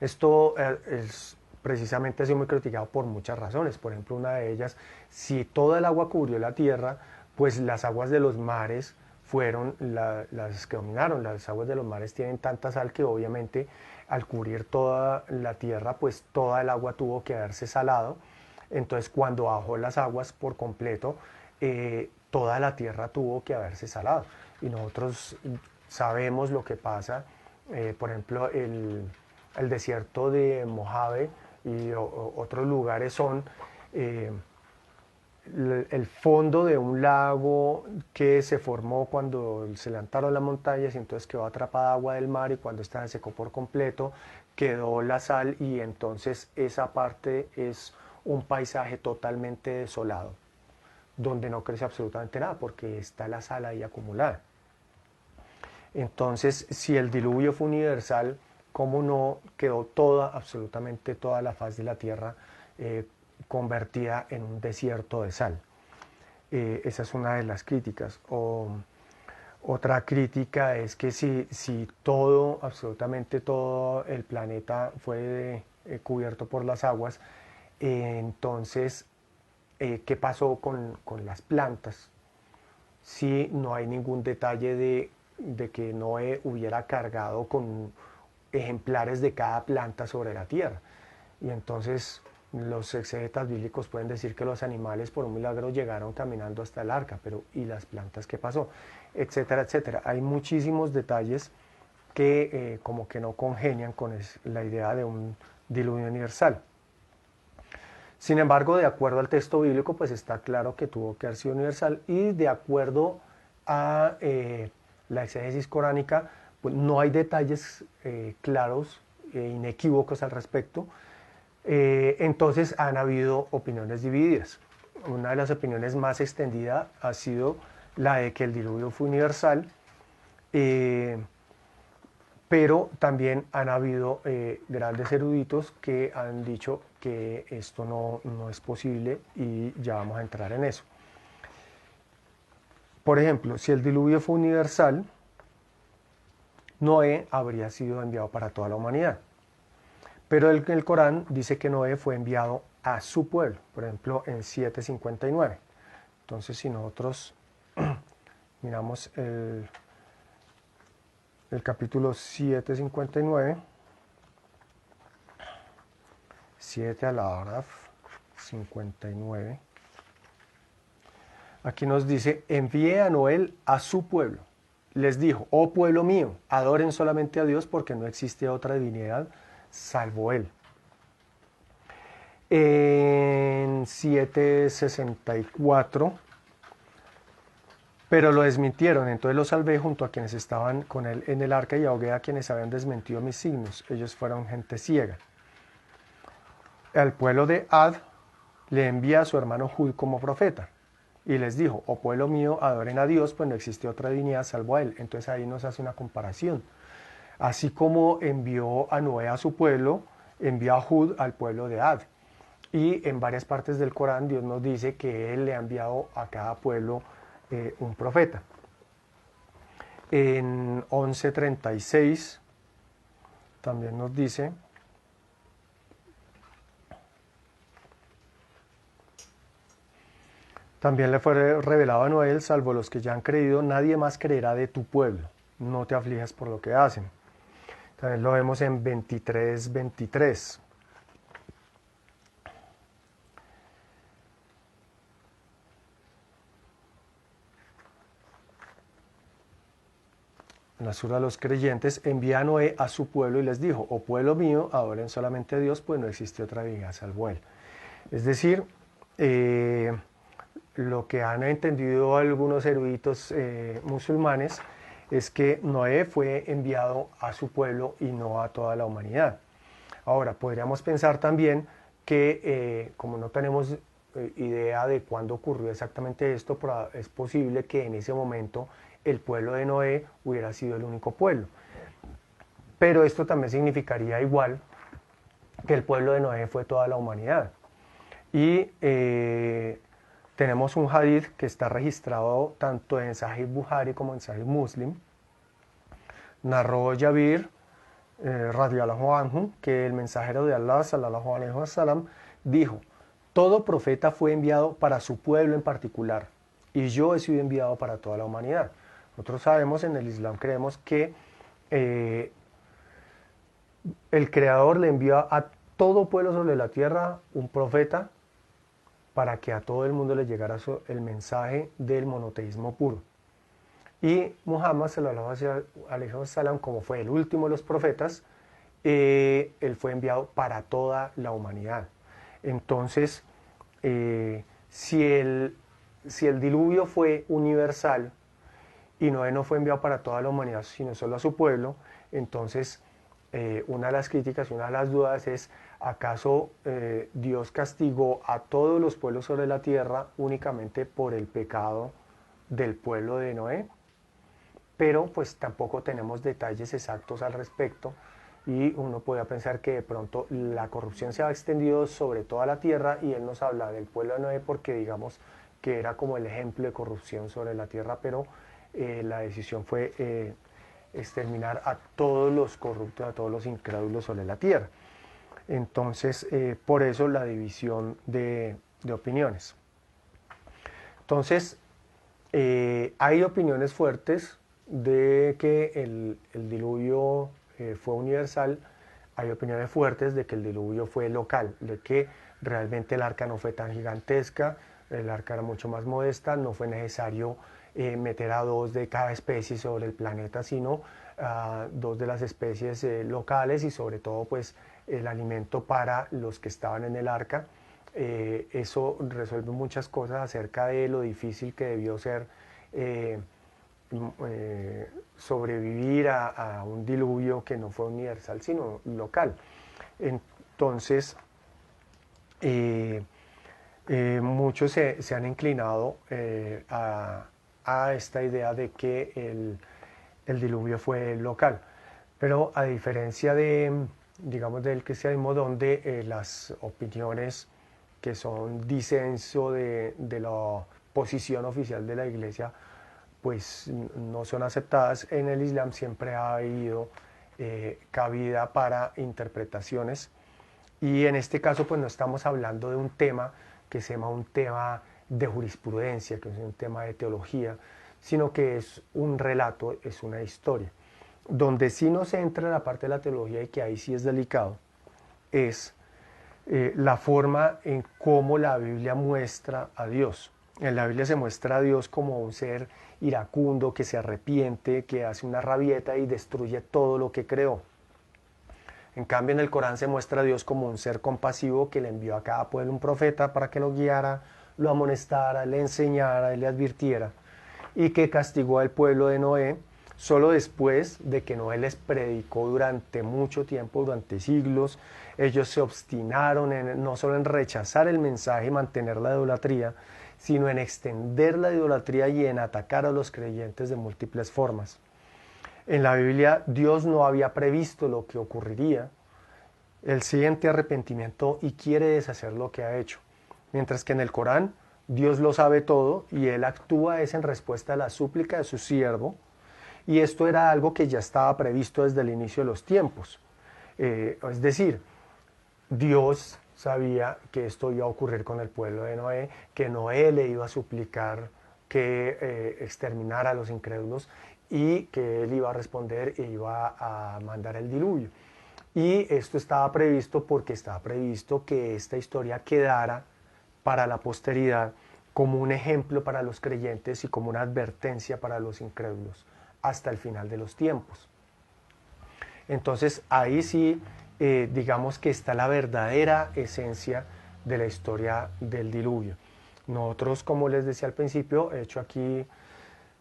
Esto es precisamente ha sido muy criticado por muchas razones. Por ejemplo, una de ellas, si toda el agua cubrió la tierra, pues las aguas de los mares fueron las que dominaron. Las aguas de los mares tienen tanta sal que obviamente al cubrir toda la tierra, pues toda el agua tuvo que haberse salado. Entonces cuando bajó las aguas por completo, toda la tierra tuvo que haberse salado. Y nosotros sabemos lo que pasa, por ejemplo, el desierto de Mojave y otros lugares son el fondo de un lago que se formó cuando se levantaron las montañas y entonces quedó atrapada agua del mar, y cuando esta se secó por completo quedó la sal, y entonces esa parte es un paisaje totalmente desolado donde no crece absolutamente nada porque está la sal ahí acumulada. Entonces, si el diluvio fue universal, ¿cómo no quedó absolutamente toda la faz de la tierra convertida en un desierto de sal? Esa es una de las críticas. Otra crítica es que si todo, absolutamente todo el planeta fue cubierto por las aguas, entonces, ¿qué pasó con las plantas? Si no hay ningún detalle de que Noé hubiera cargado con ejemplares de cada planta sobre la tierra. Y entonces los exegetas bíblicos pueden decir que los animales por un milagro llegaron caminando hasta el arca, pero ¿y las plantas qué pasó? Etcétera, etcétera. Hay muchísimos detalles que como que no congenian con la idea de un diluvio universal. Sin embargo, de acuerdo al texto bíblico, pues está claro que tuvo que haber sido universal, y de acuerdo a la exégesis coránica, pues no hay detalles claros e inequívocos al respecto. Entonces han habido opiniones divididas. Una de las opiniones más extendidas ha sido la de que el diluvio fue universal, pero también han habido grandes eruditos que han dicho que esto no es posible, y ya vamos a entrar en eso. Por ejemplo, si el diluvio fue universal, Noé habría sido enviado para toda la humanidad. Pero el Corán dice que Noé fue enviado a su pueblo, por ejemplo, en 7:59. Entonces, si nosotros miramos el capítulo 7:59, 7 al Araf 59, aquí nos dice: envié a Noé a su pueblo. Les dijo: oh pueblo mío, adoren solamente a Dios, porque no existe otra divinidad salvo Él. En 7:64, pero lo desmintieron, entonces lo salvé junto a quienes estaban con él en el arca, y ahogué a quienes habían desmentido mis signos. Ellos fueron gente ciega. Al pueblo de Ad le envía a su hermano Hud como profeta, y les dijo: oh pueblo mío, adoren a Dios, pues no existe otra divinidad salvo a Él. Entonces ahí nos hace una comparación. Así como envió a Noé a su pueblo, envió a Hud al pueblo de Ad. Y en varias partes del Corán Dios nos dice que Él le ha enviado a cada pueblo un profeta. En 11:36 también nos dice: también le fue revelado a Noé, salvo los que ya han creído, nadie más creerá de tu pueblo. No te aflijas por lo que hacen. También lo vemos en 23:23. En la sura de los creyentes, envía a Noé a su pueblo y les dijo: oh pueblo mío, adoren solamente a Dios, pues no existe otra divinidad salvo Él. Es decir, lo que han entendido algunos eruditos musulmanes es que Noé fue enviado a su pueblo y no a toda la humanidad. Ahora, podríamos pensar también que como no tenemos idea de cuándo ocurrió exactamente esto, pero es posible que en ese momento el pueblo de Noé hubiera sido el único pueblo. Pero esto también significaría igual que el pueblo de Noé fue toda la humanidad. Y tenemos un hadith que está registrado tanto en Sahih Bukhari como en Sahih Muslim. Narró Jabir radiallahu anhu, que el mensajero de Allah, sallallahu alaihi wasallam, dijo: todo profeta fue enviado para su pueblo en particular, y yo he sido enviado para toda la humanidad. Nosotros sabemos, en el Islam creemos que el Creador le envió a todo pueblo sobre la tierra un profeta para que a todo el mundo le llegara el mensaje del monoteísmo puro. Y Muhammad, sallallahu alaihi wasallam, como fue el último de los profetas, él fue enviado para toda la humanidad. Entonces, si el diluvio fue universal y Noé no fue enviado para toda la humanidad, sino solo a su pueblo, entonces una de las críticas y una de las dudas es: ¿acaso Dios castigó a todos los pueblos sobre la tierra únicamente por el pecado del pueblo de Noé? Pero pues tampoco tenemos detalles exactos al respecto, y uno podría pensar que de pronto la corrupción se ha extendido sobre toda la tierra, y él nos habla del pueblo de Noé porque digamos que era como el ejemplo de corrupción sobre la tierra, pero la decisión fue exterminar a todos los corruptos, a todos los incrédulos sobre la tierra. Entonces, por eso la división de opiniones. Entonces, hay opiniones fuertes de que el diluvio fue universal. Hay opiniones fuertes de que el diluvio fue local, de que realmente el arca no fue tan gigantesca, el arca era mucho más modesta, no fue necesario meter a dos de cada especie sobre el planeta, sino dos de las especies locales, y sobre todo pues el alimento para los que estaban en el arca. Eso resuelve muchas cosas acerca de lo difícil que debió ser sobrevivir a un diluvio que no fue universal sino local. Entonces muchos se han inclinado a esta idea de que el diluvio fue local, pero a diferencia de, digamos, del cristianismo, donde las opiniones que son disenso de la posición oficial de la iglesia pues no son aceptadas, en el Islam siempre ha habido cabida para interpretaciones, y en este caso pues no estamos hablando de un tema que se llama un tema de jurisprudencia, que es un tema de teología, sino que es un relato, es una historia. Donde sí nos entra en la parte de la teología, y que ahí sí es delicado, es la forma en cómo la Biblia muestra a Dios. En la Biblia se muestra a Dios como un ser iracundo, que se arrepiente, que hace una rabieta y destruye todo lo que creó. En cambio, en el Corán se muestra a Dios como un ser compasivo, que le envió a cada pueblo un profeta para que lo guiara, lo amonestara, le enseñara y le advirtiera, y que castigó al pueblo de Noé solo después de que Noé les predicó durante mucho tiempo, durante siglos. Ellos se obstinaron no solo en rechazar el mensaje y mantener la idolatría, sino en extender la idolatría y en atacar a los creyentes de múltiples formas. En la Biblia Dios no había previsto lo que ocurriría. Él siente arrepentimiento y quiere deshacer lo que ha hecho. Mientras que en el Corán Dios lo sabe todo y Él actúa en respuesta a la súplica de su siervo, y esto era algo que ya estaba previsto desde el inicio de los tiempos. Es decir, Dios sabía que esto iba a ocurrir con el pueblo de Noé, que Noé le iba a suplicar que exterminara a los incrédulos, y que él iba a responder e iba a mandar el diluvio. Y esto estaba previsto porque estaba previsto que esta historia quedara para la posteridad como un ejemplo para los creyentes y como una advertencia para los incrédulos hasta el final de los tiempos. Entonces ahí sí, digamos que está la verdadera esencia de la historia del diluvio. Nosotros, como les decía al principio, he hecho aquí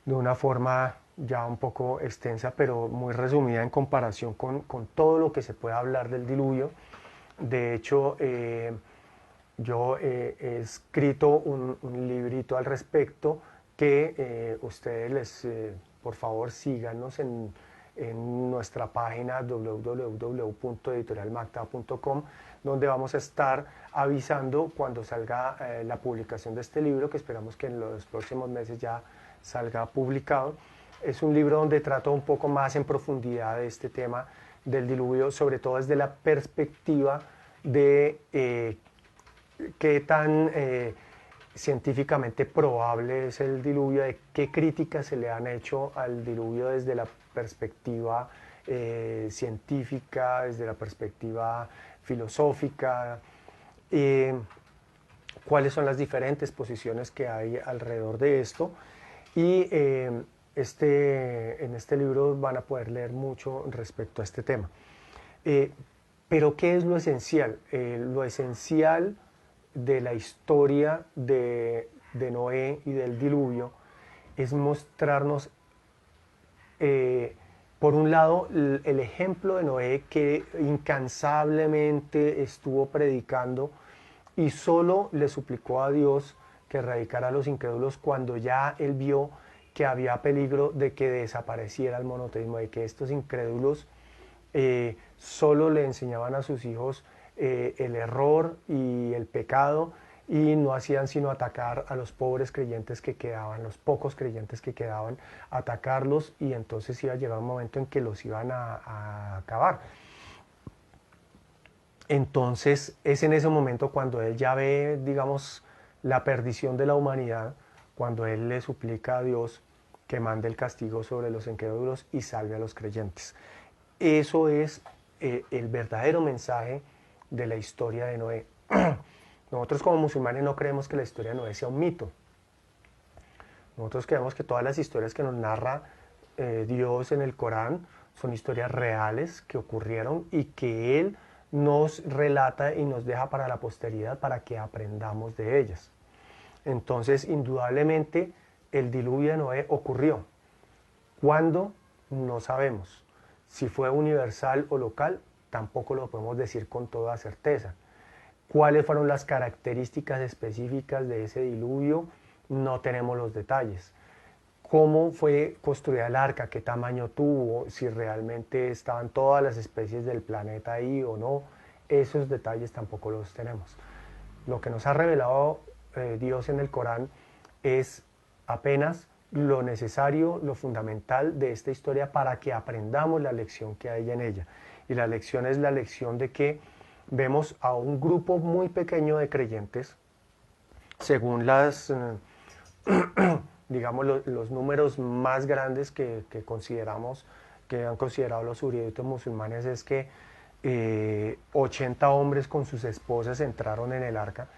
de una forma ya un poco extensa, pero muy resumida en comparación con todo lo que se puede hablar del diluvio. De hecho, yo he escrito un librito al respecto que ustedes por favor síganos en nuestra página www.editorialmacta.com, donde vamos a estar avisando cuando salga la publicación de este libro, que esperamos que en los próximos meses ya salga publicado. Es un libro donde trato un poco más en profundidad de este tema del diluvio, sobre todo desde la perspectiva de qué tan científicamente probable es el diluvio, de qué críticas se le han hecho al diluvio desde la perspectiva científica, desde la perspectiva filosófica, cuáles son las diferentes posiciones que hay alrededor de esto. Y en este libro van a poder leer mucho respecto a este tema. Pero ¿qué es lo esencial? Lo esencial de la historia de Noé y del diluvio es mostrarnos, por un lado, el ejemplo de Noé, que incansablemente estuvo predicando y solo le suplicó a Dios que erradicara a los incrédulos cuando ya él vio que había peligro de que desapareciera el monoteísmo, de que estos incrédulos solo le enseñaban a sus hijos el error y el pecado, y no hacían sino atacar a los pobres creyentes que quedaban, los pocos creyentes que quedaban, atacarlos, y entonces iba a llegar un momento en que los iban a acabar. Entonces es en ese momento cuando él ya ve, digamos, la perdición de la humanidad, cuando él le suplica a Dios que mande el castigo sobre los incrédulos y salve a los creyentes. Eso es el verdadero mensaje de la historia de Noé. Nosotros como musulmanes no creemos que la historia de Noé sea un mito. Nosotros creemos que todas las historias que nos narra Dios en el Corán son historias reales que ocurrieron y que Él nos relata y nos deja para la posteridad para que aprendamos de ellas. Entonces, indudablemente, el diluvio de Noé ocurrió. ¿Cuándo? No sabemos. Si fue universal o local, tampoco lo podemos decir con toda certeza. ¿Cuáles fueron las características específicas de ese diluvio? No tenemos los detalles. ¿Cómo fue construida el arca? ¿Qué tamaño tuvo? Si realmente estaban todas las especies del planeta ahí o no. Esos detalles tampoco los tenemos. Lo que nos ha revelado Dios en el Corán es apenas lo necesario, lo fundamental de esta historia para que aprendamos la lección que hay en ella. Y la lección es la lección de que vemos a un grupo muy pequeño de creyentes, según las, digamos, los números más grandes que consideramos, que han considerado los eruditos musulmanes, es que 80 hombres con sus esposas entraron en el arca.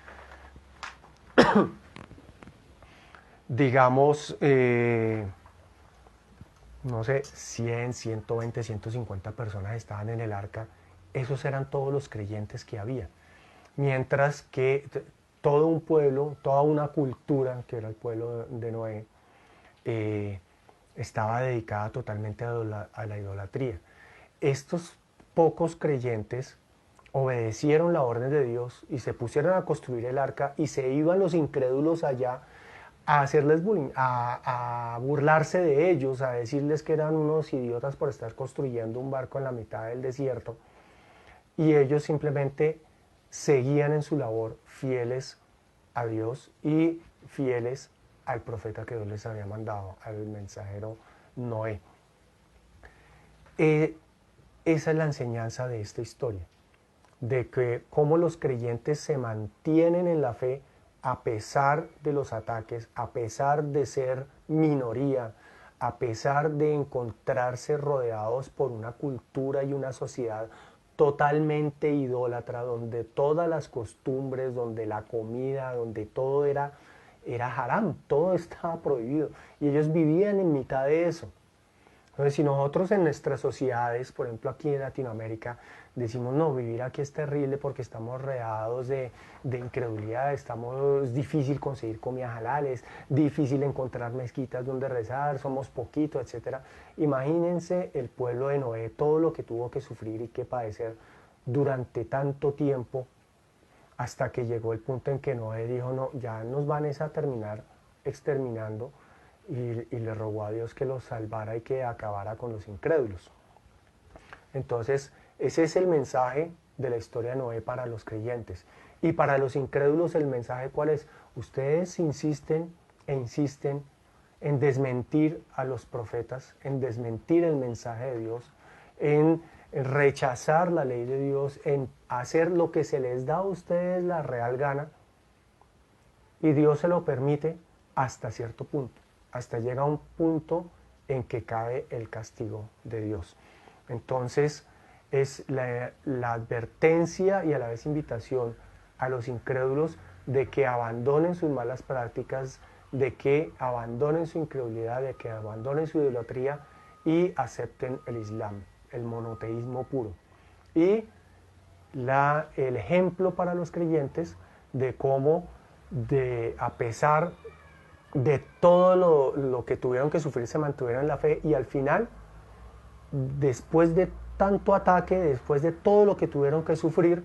Digamos, no sé, 100, 120, 150 personas estaban en el arca. Esos eran todos los creyentes que había. Mientras que todo un pueblo, toda una cultura, que era el pueblo de Noé, estaba dedicada totalmente a la idolatría. Estos pocos creyentes obedecieron la orden de Dios y se pusieron a construir el arca, y se iban los incrédulos allá a hacerles bullying, a burlarse de ellos, a decirles que eran unos idiotas por estar construyendo un barco en la mitad del desierto, y ellos simplemente seguían en su labor, fieles a Dios y fieles al profeta que Dios les había mandado, al mensajero Noé. Esa es la enseñanza de esta historia, de que cómo los creyentes se mantienen en la fe a pesar de los ataques, a pesar de ser minoría, a pesar de encontrarse rodeados por una cultura y una sociedad totalmente idólatra, donde todas las costumbres, donde la comida, donde todo era haram, todo estaba prohibido, y ellos vivían en mitad de eso. Entonces, si nosotros en nuestras sociedades, por ejemplo aquí en Latinoamérica, decimos, no, vivir aquí es terrible porque estamos rodeados de incredulidad, es difícil conseguir comida halal, es difícil encontrar mezquitas donde rezar, somos poquitos, etc. Imagínense el pueblo de Noé, todo lo que tuvo que sufrir y que padecer durante tanto tiempo, hasta que llegó el punto en que Noé dijo, no, ya nos van a terminar exterminando, y le rogó a Dios que los salvara y que acabara con los incrédulos. Entonces, ese es el mensaje de la historia de Noé para los creyentes. Y para los incrédulos, el mensaje, ¿cuál es? Ustedes insisten e insisten en desmentir a los profetas, en desmentir el mensaje de Dios, en en rechazar la ley de Dios, en hacer lo que se les da a ustedes la real gana, y Dios se lo permite hasta cierto punto, hasta llega un punto en que cae el castigo de Dios. Entonces es la advertencia y a la vez invitación a los incrédulos de que abandonen sus malas prácticas, de que abandonen su incredulidad, de que abandonen su idolatría y acepten el Islam, el monoteísmo puro. Y el ejemplo para los creyentes de cómo, a pesar de todo lo que tuvieron que sufrir, se mantuvieron en la fe y al final, después de tanto ataque, después de todo lo que tuvieron que sufrir,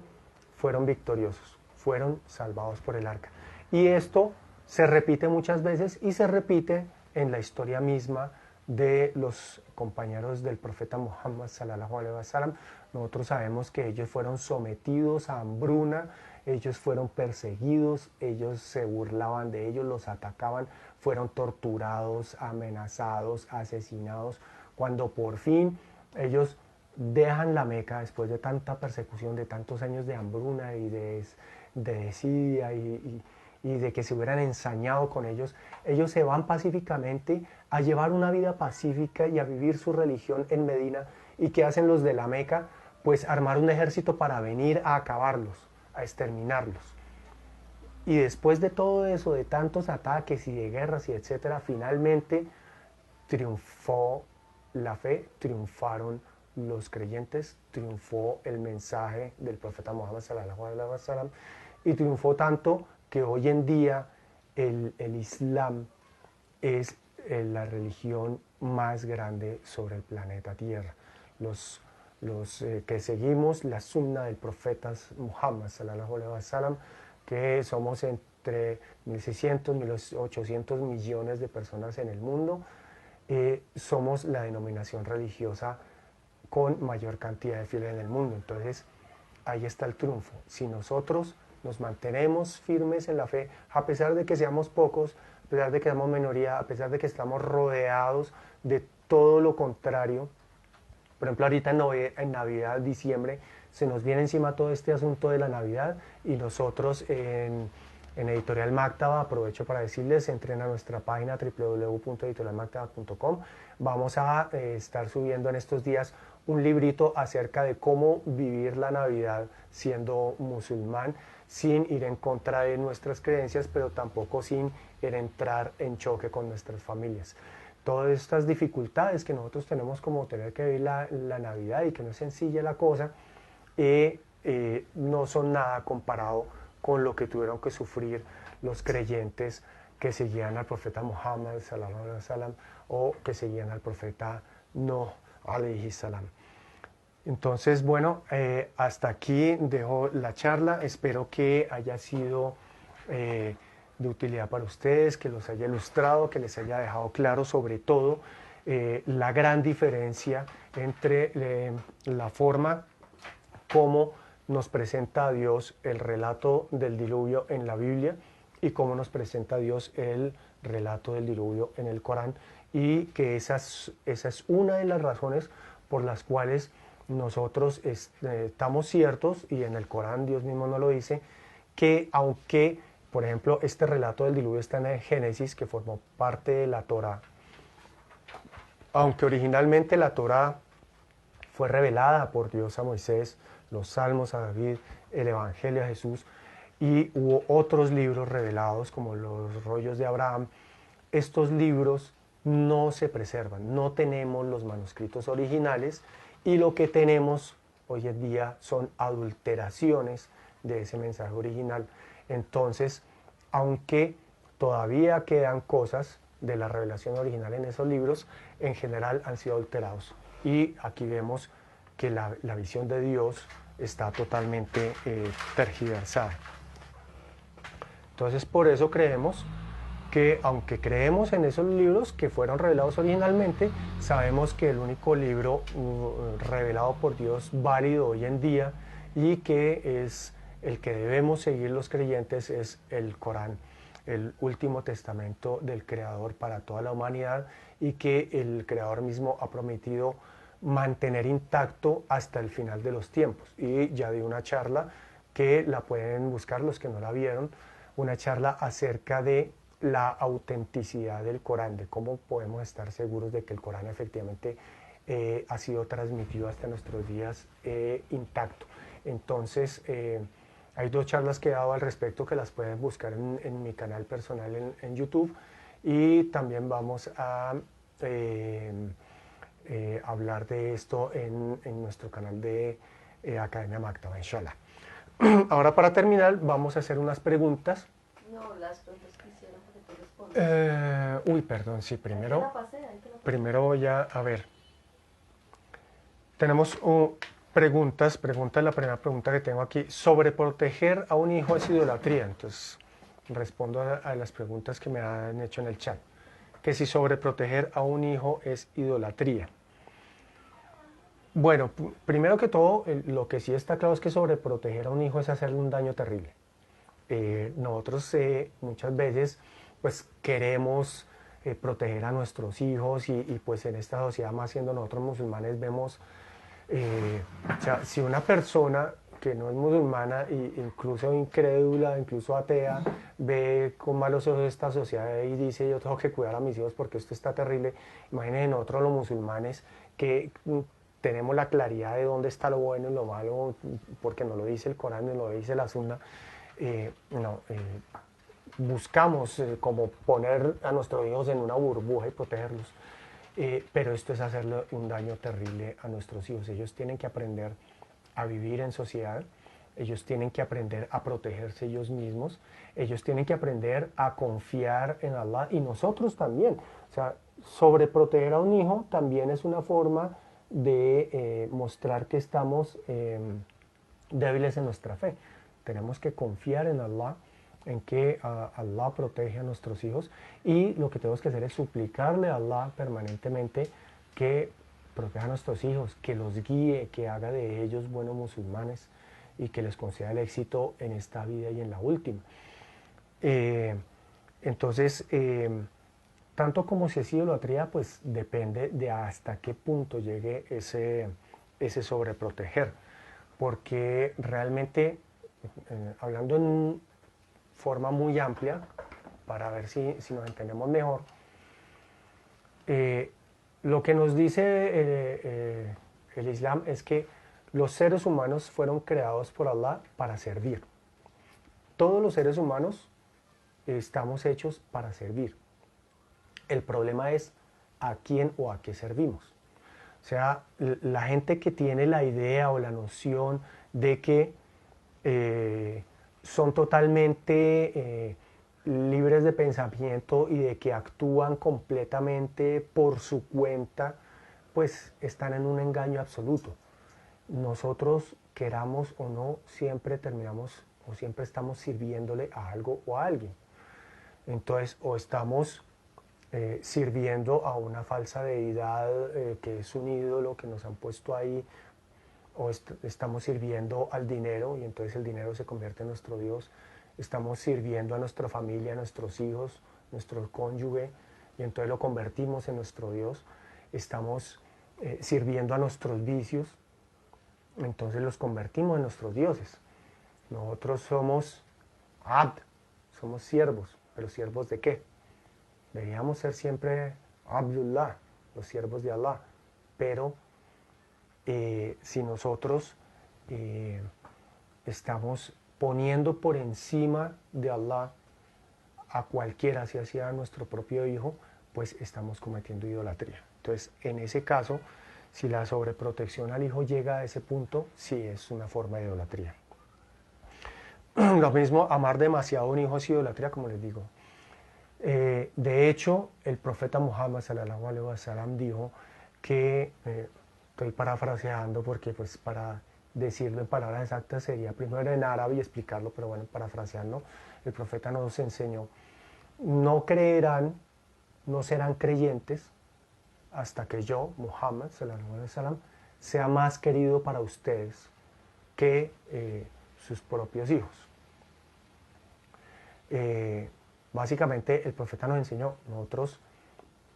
fueron victoriosos, fueron salvados por el arca. Y esto se repite muchas veces y se repite en la historia misma de los compañeros del profeta Muhammad sallallahu alaihi wasallam. Nosotros sabemos que ellos fueron sometidos a hambruna, ellos fueron perseguidos, ellos se burlaban de ellos, los atacaban, fueron torturados, amenazados, asesinados. Cuando por fin ellos dejan la Meca después de tanta persecución, de tantos años de hambruna y de desidia y de que se hubieran ensañado con ellos, ellos se van pacíficamente a llevar una vida pacífica y a vivir su religión en Medina. ¿Y qué hacen los de la Meca? Pues armar un ejército para venir a acabarlos, a exterminarlos. Y después de todo eso, de tantos ataques y de guerras y etcétera, finalmente triunfó la fe, triunfaron los creyentes, triunfó el mensaje del profeta Muhammad sallallahu alaihi wasallam y triunfó tanto que hoy en día el Islam es la religión más grande sobre el planeta Tierra. Los que seguimos la sunna del profeta Muhammad sallallahu alaihi wasallam, que somos entre 1.600 y 1.800 millones de personas en el mundo, somos la denominación religiosa con mayor cantidad de fieles en el mundo. Entonces ahí está el triunfo. Si nosotros nos mantenemos firmes en la fe, a pesar de que seamos pocos, a pesar de que seamos minoría, a pesar de que estamos rodeados de todo lo contrario. Por ejemplo, ahorita en Navidad, diciembre, se nos viene encima todo este asunto de la Navidad y nosotros en Editorial Máctaba, aprovecho para decirles, entren a nuestra página www.editorialmactaba.com. Vamos a estar subiendo en estos días un librito acerca de cómo vivir la Navidad siendo musulmán, sin ir en contra de nuestras creencias, pero tampoco sin entrar en choque con nuestras familias. Todas estas dificultades que nosotros tenemos como tener que vivir la Navidad y que no es sencilla la cosa, no son nada comparado con lo que tuvieron que sufrir los creyentes que seguían al profeta Muhammad sallallahu alaihi wasallam o que seguían al profeta Nuh alaihi salam. Entonces, bueno, hasta aquí dejo la charla. Espero que haya sido de utilidad para ustedes, que los haya ilustrado, que les haya dejado claro sobre todo la gran diferencia entre la forma como nos presenta a Dios el relato del diluvio en la Biblia y cómo nos presenta a Dios el relato del diluvio en el Corán, y que esa es una de las razones por las cuales nosotros estamos ciertos, y en el Corán Dios mismo nos lo dice, que aunque, por ejemplo, este relato del diluvio está en el Génesis, que formó parte de la Torá, aunque originalmente la Torá fue revelada por Dios a Moisés, los Salmos a David, el Evangelio a Jesús, y hubo otros libros revelados como los rollos de Abraham, estos libros no se preservan, no tenemos los manuscritos originales, y lo que tenemos hoy en día son adulteraciones de ese mensaje original. Entonces, aunque todavía quedan cosas de la revelación original en esos libros, en general han sido alterados. Y aquí vemos que la visión de Dios está totalmente tergiversada. Entonces, por eso creemos que, aunque creemos en esos libros que fueron revelados originalmente, sabemos que el único libro revelado por Dios válido hoy en día y que es el que debemos seguir los creyentes es el Corán, el último testamento del Creador para toda la humanidad, y que el Creador mismo ha prometido mantener intacto hasta el final de los tiempos. Y ya di una charla que la pueden buscar los que no la vieron, una charla acerca de la autenticidad del Corán, de cómo podemos estar seguros de que el Corán efectivamente ha sido transmitido hasta nuestros días intacto. Entonces, hay 2 charlas que he dado al respecto que las pueden buscar en mi canal personal en YouTube, y también vamos a hablar de esto en nuestro canal de Academia Maktaba, inshallah. Ahora, para terminar, vamos a hacer unas preguntas. No, las preguntas que hicieron para que tú respondas. Uy, perdón, sí, primero, Ahí te la pasé, ahí te la pasé. primero voy a ver. Tenemos preguntas, la primera pregunta que tengo aquí, sobre proteger a un hijo es idolatría. Entonces, respondo a las preguntas que me han hecho en el chat. Que si sobreproteger a un hijo es idolatría. Bueno, primero que todo, lo que sí está claro es que sobreproteger a un hijo es hacerle un daño terrible. Nosotros muchas veces pues queremos proteger a nuestros hijos, y pues en esta sociedad, más siendo nosotros musulmanes, vemos, o sea, si una persona que no es musulmana, incluso incrédula, incluso atea, ve con malos ojos esta sociedad y dice: yo tengo que cuidar a mis hijos porque esto está terrible. Imaginen nosotros los musulmanes que tenemos la claridad de dónde está lo bueno y lo malo, porque nos lo dice el Corán, nos lo dice la Sunna. Buscamos como poner a nuestros hijos en una burbuja y protegerlos. Pero esto es hacerle un daño terrible a nuestros hijos. Ellos tienen que aprender a vivir en sociedad, ellos tienen que aprender a protegerse ellos mismos, ellos tienen que aprender a confiar en Allah, y nosotros también. O sea, sobreproteger a un hijo también es una forma de mostrar que estamos débiles en nuestra fe. Tenemos que confiar en Allah, en que Allah protege a nuestros hijos, y lo que tenemos que hacer es suplicarle a Allah permanentemente que proteja a nuestros hijos, que los guíe, que haga de ellos buenos musulmanes y que les conceda el éxito en esta vida y en la última. Entonces, tanto como si es idolatría, pues depende de hasta qué punto llegue ese sobreproteger, porque realmente, hablando en forma muy amplia, para ver si nos entendemos mejor, lo que nos dice el Islam es que los seres humanos fueron creados por Allah para servir. Todos los seres humanos estamos hechos para servir. El problema es a quién o a qué servimos. O sea, la gente que tiene la idea o la noción de que son totalmente libres de pensamiento y de que actúan completamente por su cuenta, pues están en un engaño absoluto. Nosotros, queramos o no, siempre terminamos o siempre estamos sirviéndole a algo o a alguien. Entonces, o estamos sirviendo a una falsa deidad que es un ídolo que nos han puesto ahí, o estamos sirviendo al dinero y entonces el dinero se convierte en nuestro Dios. Estamos sirviendo a nuestra familia, a nuestros hijos, nuestro cónyuge, y entonces lo convertimos en nuestro Dios. Estamos sirviendo a nuestros vicios, entonces los convertimos en nuestros dioses. Nosotros somos abd, somos siervos, pero ¿siervos de qué? Deberíamos ser siempre Abdullah, los siervos de Allah, pero si nosotros estamos poniendo por encima de Allah a cualquiera, si sea nuestro propio hijo, pues estamos cometiendo idolatría. Entonces, en ese caso, si la sobreprotección al hijo llega a ese punto, sí es una forma de idolatría. Lo mismo, amar demasiado a un hijo es idolatría, como les digo. De hecho, el profeta Muhammad sallallahu alaihi wasallam dijo que, estoy parafraseando porque pues para decirlo en palabras exactas sería primero en árabe y explicarlo, pero bueno, parafraseando, el profeta nos enseñó: no creerán, no serán creyentes hasta que yo, Muhammad sallallahu alaihi wasallam, sea más querido para ustedes que sus propios hijos. Básicamente el profeta nos enseñó: nosotros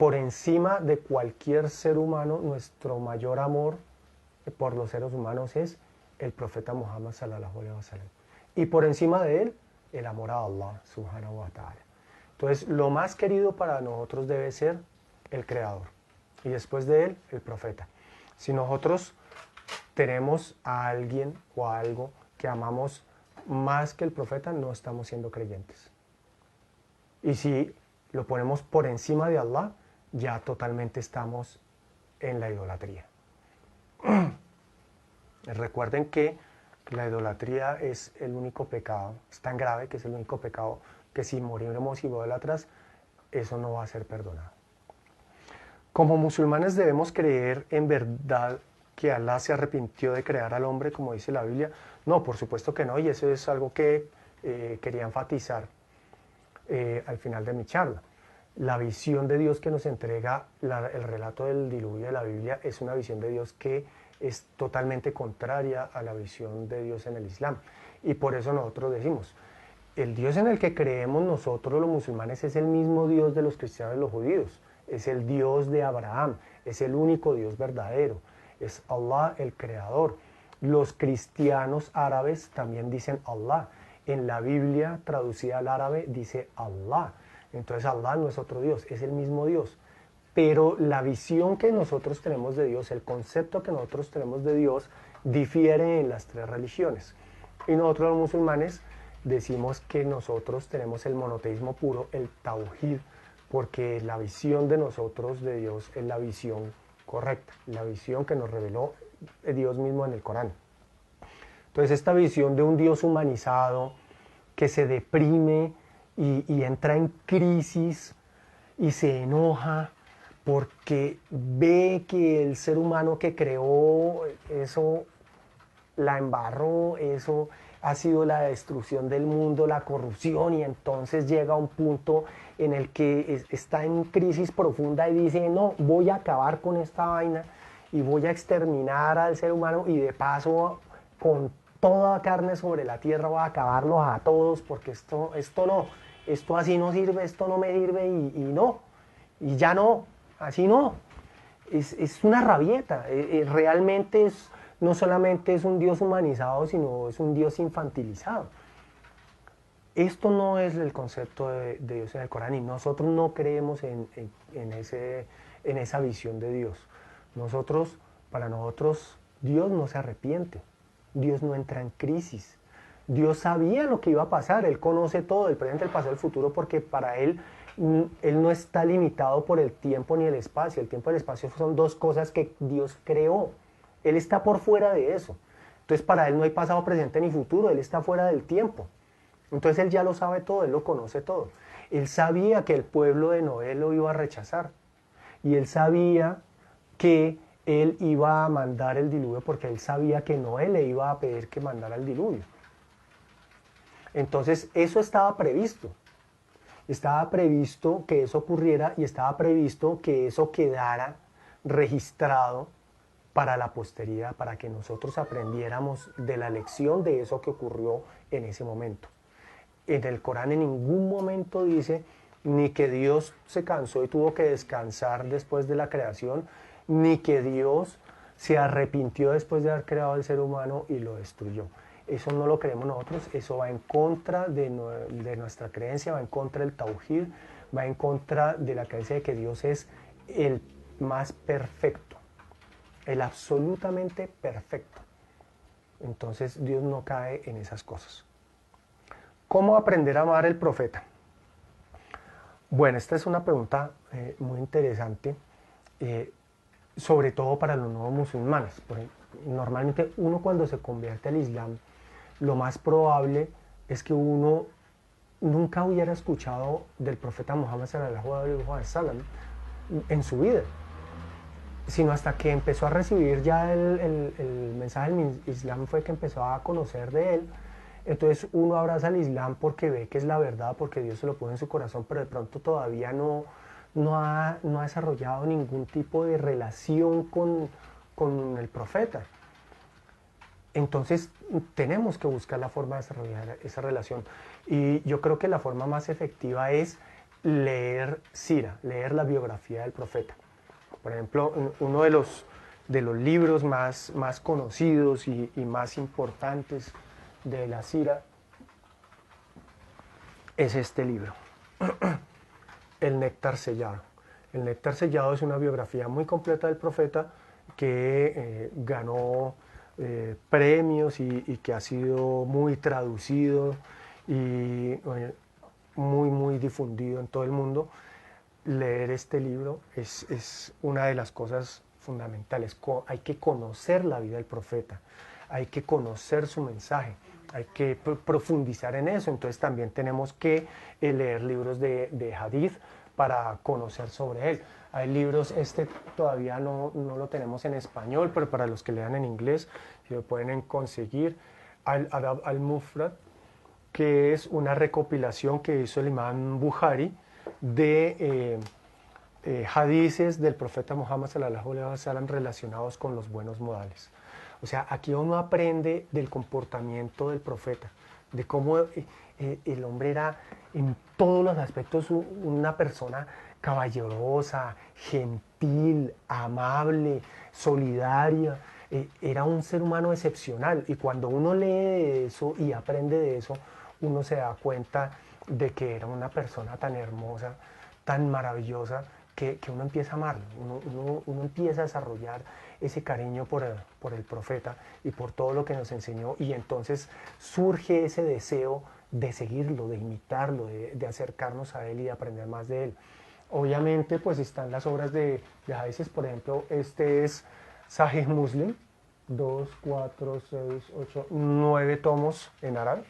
por encima de cualquier ser humano, nuestro mayor amor por los seres humanos es el profeta Muhammad sallallahu alaihi wasallam. Y por encima de él, el amor a Allah subhanahu wa ta'ala. Entonces, lo más querido para nosotros debe ser el Creador. Y después de él, el profeta. Si nosotros tenemos a alguien o a algo que amamos más que el profeta, no estamos siendo creyentes. Y si lo ponemos por encima de Allah, ya totalmente estamos en la idolatría. Recuerden que la idolatría es el único pecado, es tan grave que es el único pecado que si morimos idólatras, eso no va a ser perdonado. Como musulmanes debemos creer en verdad que Allah se arrepintió de crear al hombre, como dice la Biblia. No, por supuesto que no, y eso es algo que quería enfatizar al final de mi charla. La visión de Dios que nos entrega el relato del diluvio de la Biblia es una visión de Dios que es totalmente contraria a la visión de Dios en el Islam. Y por eso nosotros decimos, el Dios en el que creemos nosotros los musulmanes es el mismo Dios de los cristianos y los judíos. Es el Dios de Abraham, es el único Dios verdadero, es Allah el Creador. Los cristianos árabes también dicen Allah. En la Biblia traducida al árabe dice Allah. Entonces Allah no es otro Dios, es el mismo Dios. Pero la visión que nosotros tenemos de Dios, el concepto que nosotros tenemos de Dios, difiere en las tres religiones. Y nosotros los musulmanes decimos que nosotros tenemos el monoteísmo puro, el tauhid, porque la visión de nosotros de Dios es la visión correcta, la visión que nos reveló Dios mismo en el Corán. Entonces esta visión de un Dios humanizado que se deprime y entra en crisis y se enoja porque ve que el ser humano que creó eso la embarró, eso ha sido la destrucción del mundo, la corrupción, y entonces llega a un punto en el que está en crisis profunda y dice, no, voy a acabar con esta vaina y voy a exterminar al ser humano y de paso con toda carne sobre la tierra voy a acabarlos a todos porque esto no, esto así no sirve, esto no me sirve y no, y ya no, así no. Es una rabieta, realmente no solamente es un Dios humanizado, sino es un Dios infantilizado. Esto no es el concepto de Dios en el Corán y nosotros no creemos en esa visión de Dios. Para nosotros, Dios no se arrepiente, Dios no entra en crisis. Dios sabía lo que iba a pasar, Él conoce todo, el presente, el pasado, el futuro, porque para Él no está limitado por el tiempo ni el espacio. El tiempo y el espacio son dos cosas que Dios creó. Él está por fuera de eso. Entonces para Él no hay pasado, presente ni futuro, Él está fuera del tiempo. Entonces Él ya lo sabe todo, Él lo conoce todo. Él sabía que el pueblo de Noé lo iba a rechazar. Y Él sabía que Él iba a mandar el diluvio porque Él sabía que Noé le iba a pedir que mandara el diluvio. Entonces eso estaba previsto. Estaba previsto que eso ocurriera y estaba previsto que eso quedara registrado para la posteridad, para que nosotros aprendiéramos de la lección de eso que ocurrió en ese momento. En el Corán en ningún momento dice ni que Dios se cansó y tuvo que descansar después de la creación, ni que Dios se arrepintió después de haber creado al ser humano y lo destruyó. Eso no lo creemos nosotros, eso va en contra de nuestra creencia, va en contra del tauhid, va en contra de la creencia de que Dios es el más perfecto, el absolutamente perfecto. Entonces Dios no cae en esas cosas. ¿Cómo aprender a amar al profeta? Bueno, esta es una pregunta muy interesante, sobre todo para los nuevos musulmanes. Normalmente uno cuando se convierte al Islam, lo más probable es que uno nunca hubiera escuchado del profeta Muhammad sallallahu alaihi wasallam en su vida, sino hasta que empezó a recibir ya el mensaje del Islam fue que empezó a conocer de él. Entonces uno abraza el Islam porque ve que es la verdad, porque Dios se lo puso en su corazón, pero de pronto todavía no ha desarrollado ningún tipo de relación con el profeta. Entonces tenemos que buscar la forma de desarrollar esa relación. Y yo creo que la forma más efectiva es leer Sira, leer la biografía del profeta. Por ejemplo, uno de los libros más conocidos y más importantes de la Sira es este libro, El Néctar Sellado. El Néctar Sellado es una biografía muy completa del profeta que ganó premios y que ha sido muy traducido y muy difundido en todo el mundo. Leer este libro es una de las cosas fundamentales. Hay que conocer la vida del profeta, hay que conocer su mensaje, hay que profundizar en eso. Entonces también tenemos que leer libros de hadith para conocer sobre él. Hay libros, este todavía no lo tenemos en español, pero para los que lean en inglés, si lo pueden conseguir, Al-Adab al-Mufrad, que es una recopilación que hizo el imán Bukhari de hadices del profeta Muhammad sallallahu alaihi wasallam relacionados con los buenos modales. O sea, aquí uno aprende del comportamiento del profeta, de cómo el hombre era en todos los aspectos una persona caballerosa, gentil, amable, solidaria. Era un ser humano excepcional, y cuando uno lee de eso y aprende de eso, uno se da cuenta de que era una persona tan hermosa, tan maravillosa, que uno empieza a amarlo, uno empieza a desarrollar ese cariño por el profeta y por todo lo que nos enseñó, y entonces surge ese deseo de seguirlo, de imitarlo, de acercarnos a él y de aprender más de él. Obviamente pues están las obras de hadices, por ejemplo, este es Sahih Muslim, 2, 4, 6, 8, 9 tomos en árabe.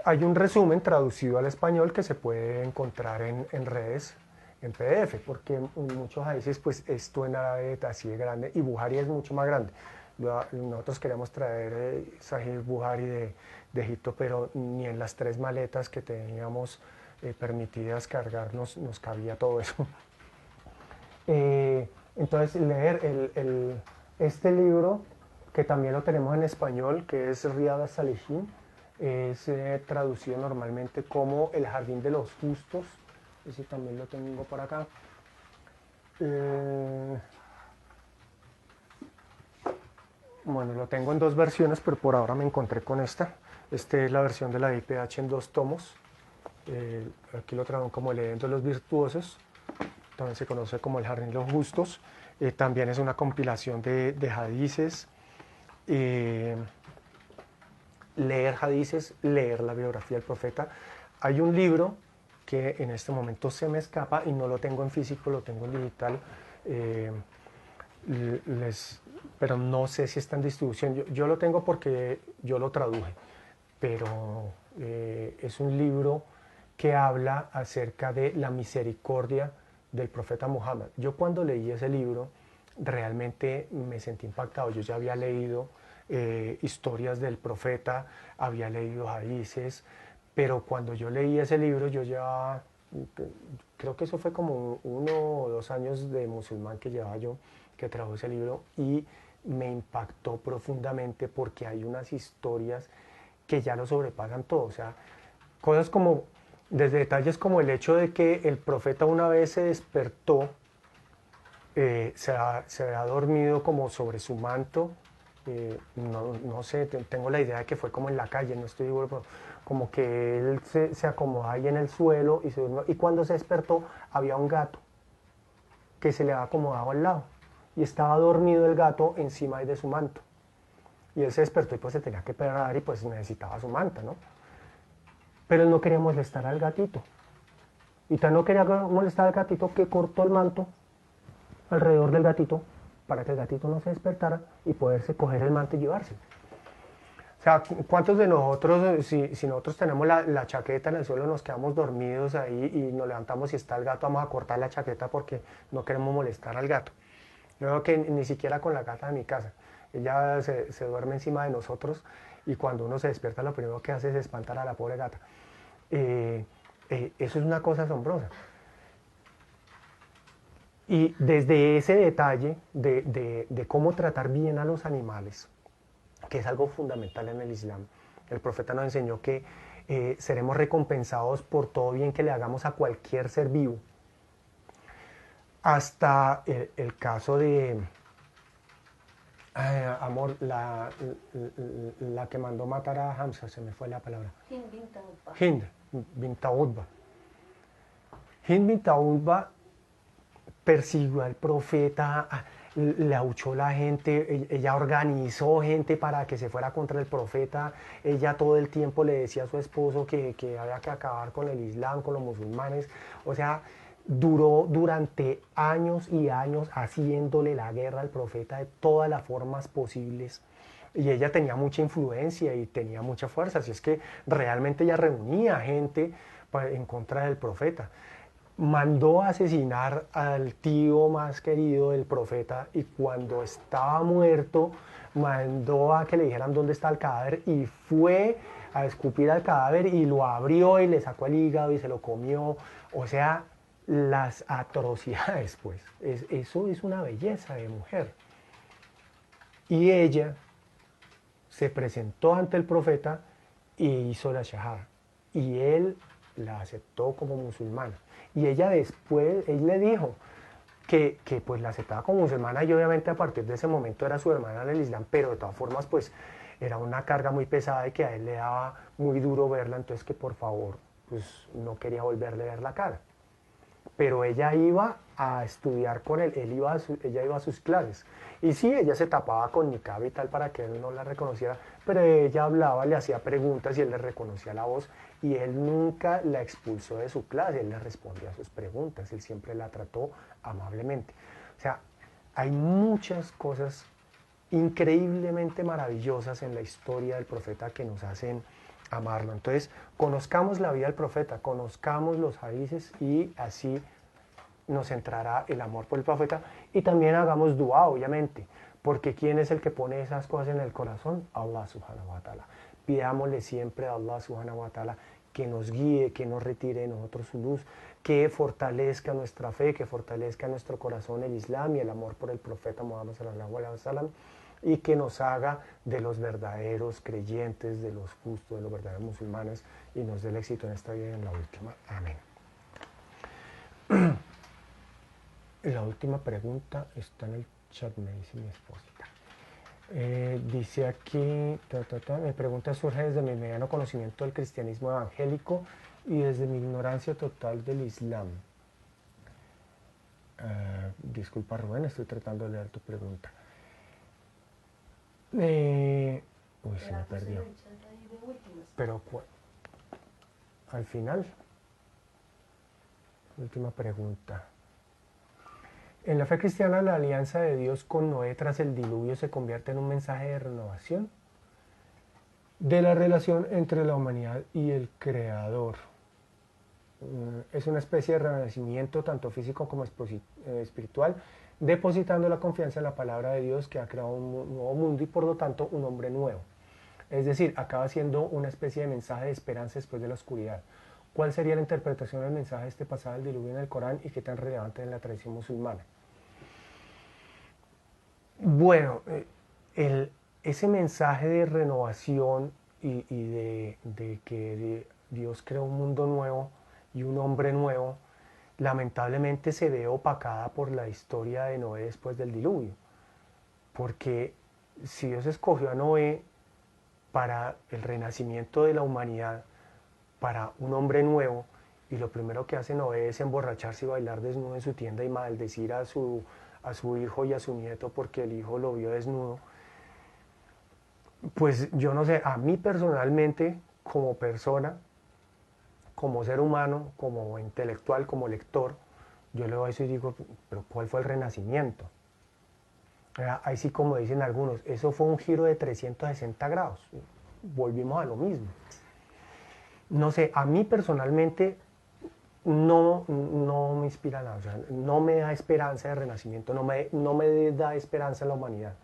Hay un resumen traducido al español que se puede encontrar en redes, en PDF, porque muchos hadices pues esto en árabe así de grande, y Bukhari es mucho más grande. Nosotros queríamos traer Sahih Bukhari de Egipto, pero ni en las 3 maletas que teníamos permitidas cargar nos cabía todo eso. Entonces leer este libro, que también lo tenemos en español, que es Riyad as-Salihin, es traducido normalmente como El Jardín de los Justos. Ese también lo tengo por acá. Bueno, lo tengo en 2 versiones, pero por ahora me encontré con esta. Esta es la versión de la IPH en 2 tomos. Aquí lo traigo como El Edén de los Virtuosos. También se conoce como El Jardín de los Justos. También es una compilación de hadices. Leer hadices, leer la biografía del profeta. Hay un libro que en este momento se me escapa y no lo tengo en físico, lo tengo en digital, pero no sé si está en distribución. Yo lo tengo porque yo lo traduje, pero es un libro que habla acerca de la misericordia del profeta Muhammad. Yo cuando leí ese libro realmente me sentí impactado. Yo ya había leído historias del profeta, había leído hadices, pero cuando yo leí ese libro, yo ya, creo que eso fue como 1 o 2 años de musulmán que llevaba yo, que trajo ese libro, y me impactó profundamente porque hay unas historias que ya lo sobrepasan todo. O sea, cosas como, desde detalles como el hecho de que el profeta una vez se despertó, se había dormido como sobre su manto. No sé, tengo la idea de que fue como en la calle, no estoy seguro, pero como que él se acomodó ahí en el suelo y se durmió, y cuando se despertó había un gato que se le había acomodado al lado y estaba dormido el gato encima de su manto, y él se despertó y pues se tenía que parar y pues necesitaba su manta, ¿no? Pero él no quería molestar al gatito, y tan no quería molestar al gatito que cortó el manto alrededor del gatito para que el gatito no se despertara y poderse coger el manto y llevarse. O sea, ¿cuántos de nosotros, si nosotros tenemos la chaqueta en el suelo, nos quedamos dormidos ahí y nos levantamos y está el gato, vamos a cortar la chaqueta porque no queremos molestar al gato? Yo creo que ni siquiera con la gata de mi casa. Ella se duerme encima de nosotros y cuando uno se despierta lo primero que hace es espantar a la pobre gata. Eso es una cosa asombrosa. Y desde ese detalle de cómo tratar bien a los animales, que es algo fundamental en el Islam, el profeta nos enseñó que seremos recompensados por todo bien que le hagamos a cualquier ser vivo. Hasta el caso de, amor, la que mandó matar a Hamza, se me fue la palabra. Hind bint Utba. Hind bint Utba. Hind bint Utba persiguió al profeta, le ahuchó la gente, ella organizó gente para que se fuera contra el profeta, ella todo el tiempo le decía a su esposo que había que acabar con el Islam, con los musulmanes, o sea, duró durante años y años haciéndole la guerra al profeta de todas las formas posibles. Y ella tenía mucha influencia y tenía mucha fuerza, así es que realmente ella reunía gente en contra del profeta. Mandó a asesinar al tío más querido del profeta y cuando estaba muerto mandó a que le dijeran dónde está el cadáver y fue a escupir al cadáver y lo abrió y le sacó el hígado y se lo comió. O sea, las atrocidades, pues. Eso es una belleza de mujer. Y ella se presentó ante el profeta y hizo la shahada. Y él la aceptó como musulmana. Y ella después, él le dijo que pues la aceptaba como musulmana y obviamente a partir de ese momento era su hermana en el Islam, pero de todas formas pues era una carga muy pesada y que a él le daba muy duro verla, entonces que por favor pues no quería volverle a ver la cara. Pero ella iba a estudiar con él, ella iba a sus clases. Y sí, ella se tapaba con niqab y tal para que él no la reconociera, pero ella hablaba, le hacía preguntas y él le reconocía la voz y él nunca la expulsó de su clase, él le respondía a sus preguntas, él siempre la trató amablemente. O sea, hay muchas cosas increíblemente maravillosas en la historia del profeta que nos hacen amarlo. Entonces, conozcamos la vida del profeta, conozcamos los hadices y así nos entrará el amor por el profeta y también hagamos dua, obviamente, porque ¿quién es el que pone esas cosas en el corazón? Allah subhanahu wa ta'ala. Pidámosle siempre a Allah subhanahu wa ta'ala que nos guíe, que nos retire de nosotros su luz, que fortalezca nuestra fe, que fortalezca nuestro corazón el Islam y el amor por el profeta Muhammad sallallahu alaihi wasallam y que nos haga de los verdaderos creyentes, de los justos, de los verdaderos musulmanes y nos dé el éxito en esta vida y en la última. Amén. La última pregunta está en el chat, me dice mi esposita. Dice aquí, mi pregunta surge desde mi mediano conocimiento del cristianismo evangélico y desde mi ignorancia total del Islam. Disculpa Rubén, estoy tratando de leer tu pregunta. Uy, se me perdió. Pero al final, última pregunta. En la fe cristiana, la alianza de Dios con Noé tras el diluvio se convierte en un mensaje de renovación de la relación entre la humanidad y el Creador. Es una especie de renacimiento tanto físico como espiritual, depositando la confianza en la palabra de Dios que ha creado un nuevo mundo y por lo tanto un hombre nuevo. Es decir, acaba siendo una especie de mensaje de esperanza después de la oscuridad. ¿Cuál sería la interpretación del mensaje de este pasado del diluvio en el Corán y qué tan relevante en la tradición musulmana? Bueno, ese mensaje de renovación y de que Dios creó un mundo nuevo y un hombre nuevo, lamentablemente se ve opacada por la historia de Noé después del diluvio. Porque si Dios escogió a Noé para el renacimiento de la humanidad, para un hombre nuevo, y lo primero que hace Noé es emborracharse y bailar desnudo en su tienda y maldecir a su hijo y a su nieto porque el hijo lo vio desnudo, pues yo no sé, a mí personalmente, como persona, como ser humano, como intelectual, como lector, yo leo eso y digo, pero ¿cuál fue el renacimiento? Ahí sí, como dicen algunos, eso fue un giro de 360 grados, volvimos a lo mismo. No sé, a mí personalmente no me inspira nada, o sea, no me da esperanza de renacimiento, no me da esperanza en la humanidad,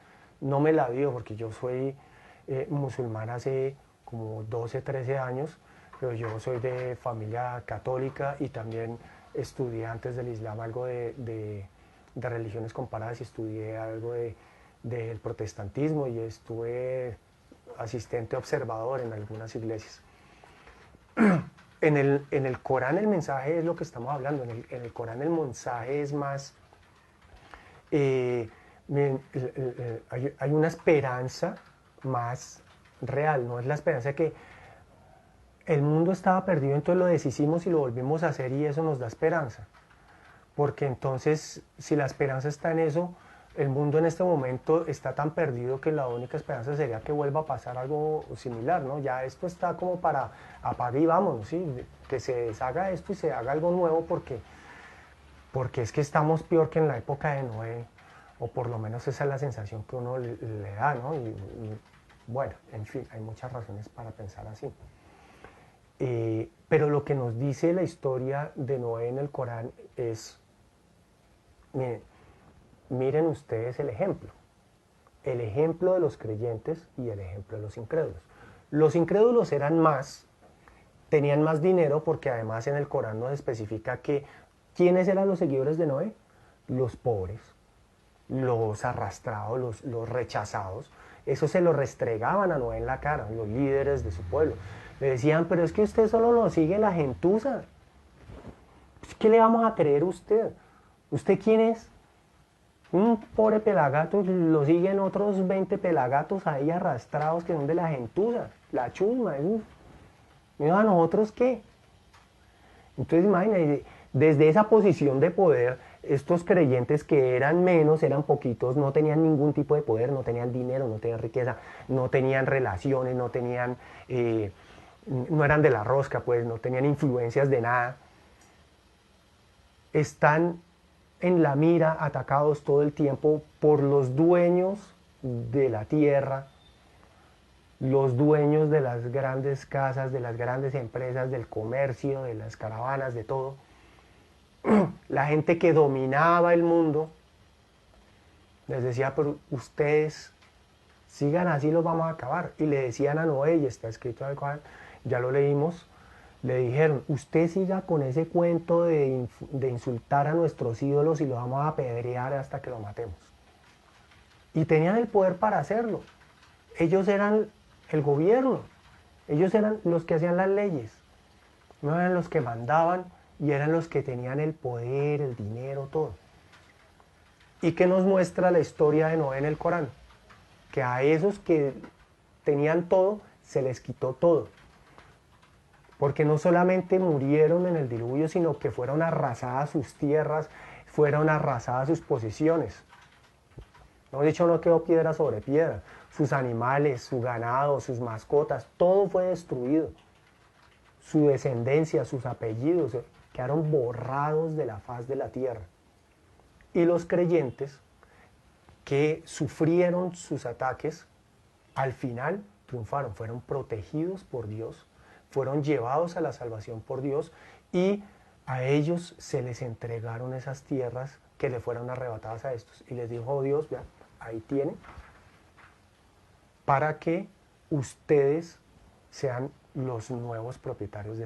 no me la dio porque yo soy musulmán hace como 12, 13 años, pero yo soy de familia católica y también estudié antes del Islam algo de religiones comparadas y estudié algo del protestantismo y estuve asistente observador en algunas iglesias. En el Corán el mensaje es lo que estamos hablando, en el Corán el mensaje es más, miren, hay una esperanza más real, no es la esperanza de que el mundo estaba perdido, entonces lo deshicimos y lo volvimos a hacer y eso nos da esperanza. Porque entonces, si la esperanza está en eso, el mundo en este momento está tan perdido que la única esperanza sería que vuelva a pasar algo similar, ¿no? Ya esto está como para apague y vámonos, ¿sí? Que se deshaga esto y se haga algo nuevo porque es que estamos peor que en la época de Noé, o por lo menos esa es la sensación que uno le da, ¿no? Bueno, en fin, hay muchas razones para pensar así. Pero lo que nos dice la historia de Noé en el Corán es, miren ustedes el ejemplo de los creyentes y el ejemplo de los incrédulos. Los incrédulos eran más, tenían más dinero porque además en el Corán nos especifica que ¿quiénes eran los seguidores de Noé? Los pobres, los arrastrados, los rechazados. Eso se lo restregaban a Noé en la cara, los líderes de su pueblo. Le decían, pero es que usted solo lo sigue la gentuza. ¿Qué le vamos a creer a usted? ¿Usted quién es? Un pobre pelagato, lo siguen otros 20 pelagatos ahí arrastrados que son de la gentuza, la chusma. ¿Y a nosotros qué? Entonces imagínense, desde esa posición de poder, estos creyentes que eran menos, eran poquitos, no tenían ningún tipo de poder, no tenían dinero, no tenían riqueza, no tenían relaciones, no tenían, no eran de la rosca, pues no tenían influencias de nada. Están en la mira, atacados todo el tiempo por los dueños de la tierra, los dueños de las grandes casas, de las grandes empresas, del comercio, de las caravanas, de todo. La gente que dominaba el mundo les decía, pero ustedes sigan así, los vamos a acabar. Y le decían a Noé, y está escrito en el Corán, ya lo leímos, le dijeron, usted siga con ese cuento de insultar a nuestros ídolos y lo vamos a apedrear hasta que lo matemos. Y tenían el poder para hacerlo. Ellos eran el gobierno, ellos eran los que hacían las leyes, no eran los que mandaban y eran los que tenían el poder, el dinero, todo. ¿Y qué nos muestra la historia de Noé en el Corán? Que a esos que tenían todo, se les quitó todo. Porque no solamente murieron en el diluvio, sino que fueron arrasadas sus tierras, fueron arrasadas sus posesiones. No he dicho, no quedó piedra sobre piedra. Sus animales, su ganado, sus mascotas, todo fue destruido. Su descendencia, sus apellidos, quedaron borrados de la faz de la tierra. Y los creyentes que sufrieron sus ataques, al final triunfaron, fueron protegidos por Dios, fueron llevados a la salvación por Dios y a ellos se les entregaron esas tierras que le fueron arrebatadas a estos. Y les dijo, oh Dios, vean, ahí tienen, para que ustedes sean los nuevos propietarios de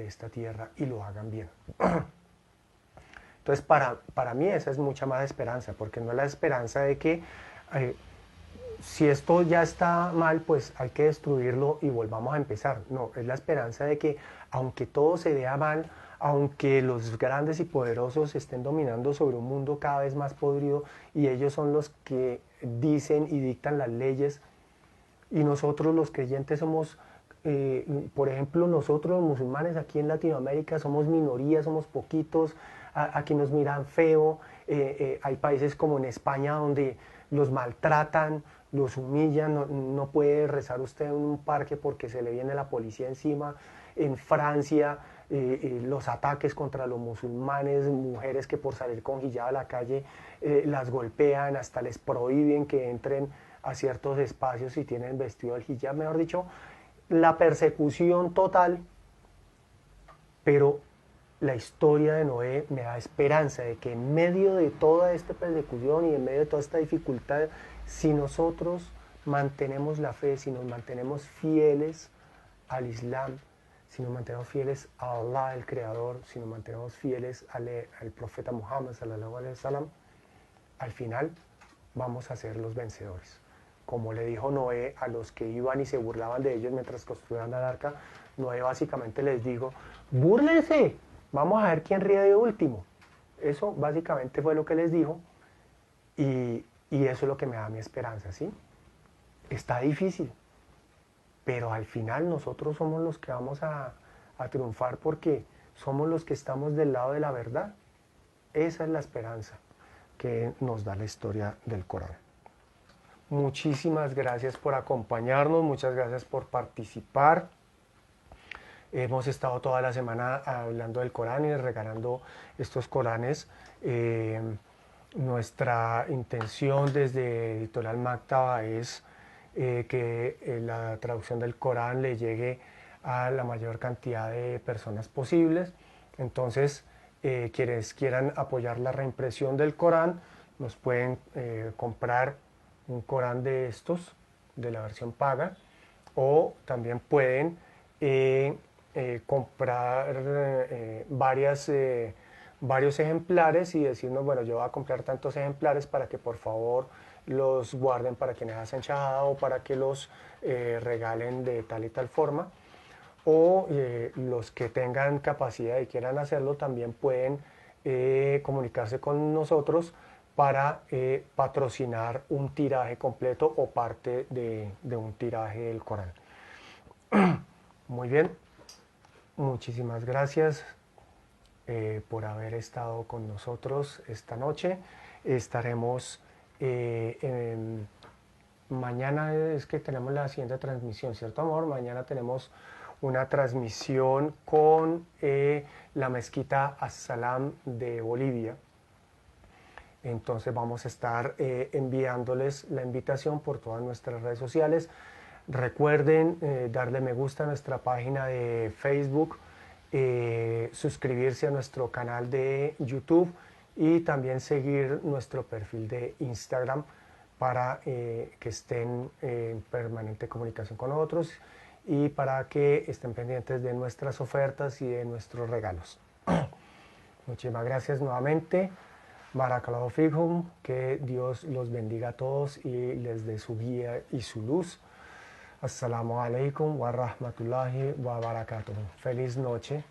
esta tierra y lo hagan bien. Entonces, para mí esa es mucha más esperanza, porque no es la esperanza de que si esto ya está mal, pues hay que destruirlo y volvamos a empezar. No, es la esperanza de que aunque todo se vea mal, aunque los grandes y poderosos estén dominando sobre un mundo cada vez más podrido y ellos son los que dicen y dictan las leyes, y nosotros los creyentes somos, por ejemplo, nosotros los musulmanes aquí en Latinoamérica somos minorías, somos poquitos, aquí nos miran feo, hay países como en España donde los maltratan, los humillan, no puede rezar usted en un parque porque se le viene la policía encima. En Francia, los ataques contra los musulmanes, mujeres que por salir con hijab a la calle las golpean, hasta les prohíben que entren a ciertos espacios si tienen vestido el hijab, mejor dicho, la persecución total. Pero la historia de Noé me da esperanza de que en medio de toda esta persecución y en medio de toda esta dificultad, si nosotros mantenemos la fe, si nos mantenemos fieles al Islam, si nos mantenemos fieles a Allah, el Creador, si nos mantenemos fieles al profeta Muhammad, sallallahu alaihi wasallam, al final vamos a ser los vencedores. como le dijo Noé a los que iban y se burlaban de ellos mientras construían el arca, Noé básicamente les dijo, búrlense, vamos a ver quién ríe de último. Eso básicamente fue lo que les dijo y eso es lo que me da mi esperanza, ¿sí? Está difícil, pero al final nosotros somos los que vamos a triunfar porque somos los que estamos del lado de la verdad. Esa es la esperanza que nos da la historia del Corán. Muchísimas gracias por acompañarnos, muchas gracias por participar. Hemos estado toda la semana hablando del Corán y regalando estos Coranes. Nuestra intención desde Editorial Maktaba es que la traducción del Corán le llegue a la mayor cantidad de personas posibles. Entonces, quienes quieran apoyar la reimpresión del Corán, nos pueden comprar un Corán de estos, de la versión paga, o también pueden comprar varios ejemplares y decirnos, bueno, yo voy a comprar tantos ejemplares para que por favor los guarden para quienes hacen shahada o para que los regalen de tal y tal forma. O los que tengan capacidad y quieran hacerlo también pueden comunicarse con nosotros para patrocinar un tiraje completo o parte de un tiraje del Corán. Muy bien, muchísimas gracias por haber estado con nosotros esta noche. Estaremos mañana, es que tenemos la siguiente transmisión, ¿cierto, amor? Mañana tenemos una transmisión con la mezquita As-Salam de Bolivia. Entonces vamos a estar enviándoles la invitación por todas nuestras redes sociales. Recuerden darle me gusta a nuestra página de Facebook, suscribirse a nuestro canal de YouTube y también seguir nuestro perfil de Instagram para que estén en permanente comunicación con nosotros y para que estén pendientes de nuestras ofertas y de nuestros regalos. Muchísimas gracias nuevamente. Barakallahu fikum, que Dios los bendiga a todos y les dé su guía y su luz. Assalamu alaikum wa rahmatullahi wa barakatuh. Feliz noche.